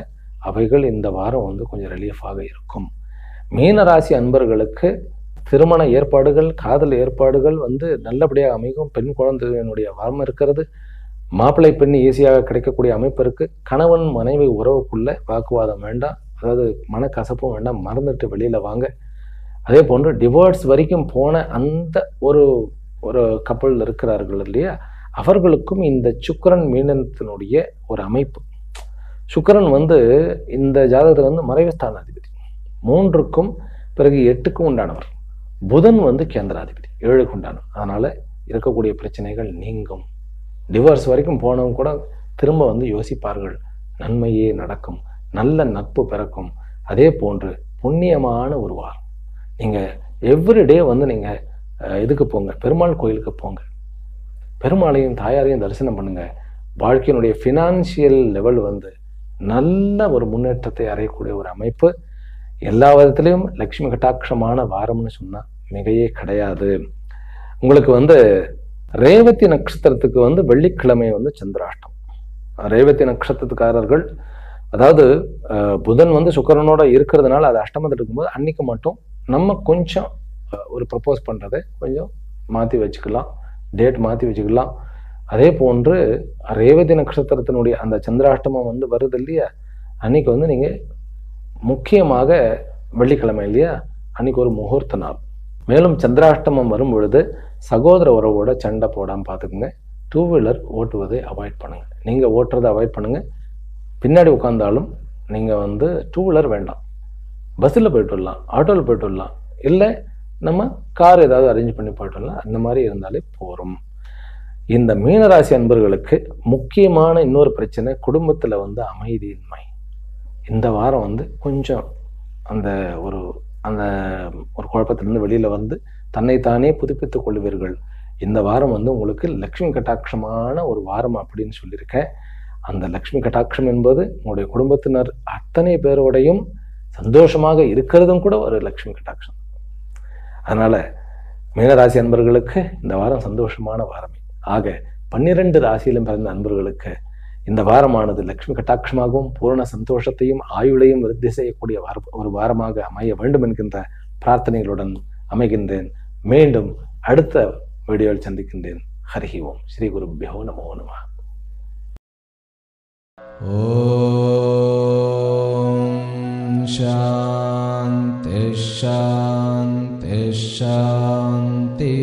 அவைகள் இந்த வாரம் வந்து கொஞ்சம் ரிலீஃபாக இருக்கும். மீனராசி அன்பர்களுக்கு திருமண ஏற்பாடுகள், காதல் ஏற்பாடுகள் வந்து நல்லபடியாக அமையும். பெண் குழந்தையினுடைய வரம் இருக்கிறது. மாப்பிள்ளை பெண் ஈஸியாக கிடைக்கக்கூடிய அமைப்பு இருக்கு. கணவன் மனைவி உறவுக்குள்ள வாக்குவாதம் வேண்டாம், அதாவது மனக்கசப்பும் வேண்டாம், மறந்துட்டு வெளியில வாங்க. அதே போன்று டிவோர்ஸ் வரைக்கும் போன அந்த ஒரு கப்பல் இருக்கிறார்கள் இல்லையா, அவர்களுக்கும் இந்த சுக்கிரன் மீனத்தினுடைய ஒரு அமைப்பு. சுக்கிரன் வந்து இந்த ஜாதகத்தில் வந்து மறைவுஸ்தானாதிபதி, 3க்கும் பிறகு 8க்கும் உண்டானவர். புதன் வந்து கேந்திராதிபதி, 7க்கு உண்டானவர். அதனால இருக்கக்கூடிய பிரச்சனைகள் நீங்கும். டிவோர்ஸ் வரைக்கும் போனவங்க கூட திரும்ப வந்து யோசிப்பார்கள், நன்மையே நடக்கும், நல்ல நட்பு பிறக்கும். அதே போன்று புண்ணியமான ஒரு வாரம். நீங்கள் எவ்ரிடே வந்து நீங்கள் இதுக்கு போங்க, பெருமாள் கோயிலுக்கு போங்க, பெருமாளையும் தாயாரையும் தரிசனம் பண்ணுங்க. வாழ்க்கையினுடைய ஃபினான்ஷியல் லெவல் வந்து நல்ல ஒரு முன்னேற்றத்தை அடையக்கூடிய ஒரு அமைப்பு. எல்லா விதத்திலையும் லக்ஷ்மி கட்டாட்சமான வாரம்னு சொன்னால் மிகையே கிடையாது. உங்களுக்கு வந்து ரேவதி நட்சத்திரத்துக்கு வந்து வெள்ளிக்கிழமை வந்து சந்திராஷ்டம். ரேவதி நட்சத்திரத்துக்காரர்கள், அதாவது புதன் வந்து சுக்கிரனோட இருக்கிறதுனால அது அஷ்டமத்தில் இருக்கும்போது அன்னைக்கு மட்டும் நம்ம கொஞ்சம் ஒரு ப்ரப்போஸ் பண்ணுறதை கொஞ்சம் மாற்றி வச்சுக்கலாம், டேட் மாற்றி வச்சுக்கலாம். அதே போன்று ரேவதி நட்சத்திரத்தினுடைய அந்த சந்திராஷ்டமம் வந்து வருது இல்லையா, அன்னைக்கு வந்து நீங்கள் முக்கியமாக வெள்ளிக்கிழமை இல்லையா, அன்னைக்கு ஒரு முகூர்த்த நாள். மேலும் சந்திராஷ்டமம் வரும் பொழுது சகோதர உறவோட சண்டை போடாமல் பார்த்துக்குங்க. 2 வீலர் ஓட்டுவதை அவாய்ட் பண்ணுங்கள். நீங்கள் ஓட்டுறதை அவாய்ட் பண்ணுங்கள். பின்னாடி உட்காந்தாலும் நீங்கள் வந்து 2 வீலர் வேண்டாம், பஸ்ஸில் போய்ட்டு வரலாம், ஆட்டோவில் போய்ட்டு வரலாம், இல்லை நம்ம கார் ஏதாவது அரேஞ்ச் பண்ணி போய்ட்டு வரலாம். அந்த மாதிரி இருந்தாலே போகிறோம். இந்த மீனராசி அன்பர்களுக்கு முக்கியமான இன்னொரு பிரச்சனை, குடும்பத்தில் வந்து அமைதியின்மை. இந்த வாரம் வந்து கொஞ்சம் அந்த ஒரு குழப்பத்திலிருந்து வெளியில் வந்து தன்னைத்தானே புதுப்பித்துக் கொள்வீர்கள். இந்த வாரம் வந்து உங்களுக்கு லக்ஷ்மி கட்டாட்சமான ஒரு வாரம் அப்படின்னு சொல்லியிருக்கேன். அந்த லக்ஷ்மி கட்டாட்சம் என்பது உங்களுடைய குடும்பத்தினர் அத்தனை பேரோடையும் சந்தோஷமாக இருக்கிறதும் கூட ஒரு லக்ஷ்மி கட்டாட்சம். அதனால மீனராசி அன்பர்களுக்கு இந்த வாரம் சந்தோஷமான வாரமே. ஆக 12 ராசியிலும் பிறந்த அன்பர்களுக்கு இந்த வாரமானது லக்ஷ்மி கட்டாட்சமாகவும் பூரண சந்தோஷத்தையும் ஆயுளையும் விருத்தி செய்யக்கூடிய ஒரு வாரமாக அமைய வேண்டும் என்கின்ற பிரார்த்தனைகளுடன் அமைகின்றேன். மீண்டும் அடுத்த வீடியோவில் சந்திக்கின்றேன். ஹரி ஓம். ஸ்ரீ குருப்யோ நமோ நமः.
ஓம் சாந்தி சாந்தி சாந்தி.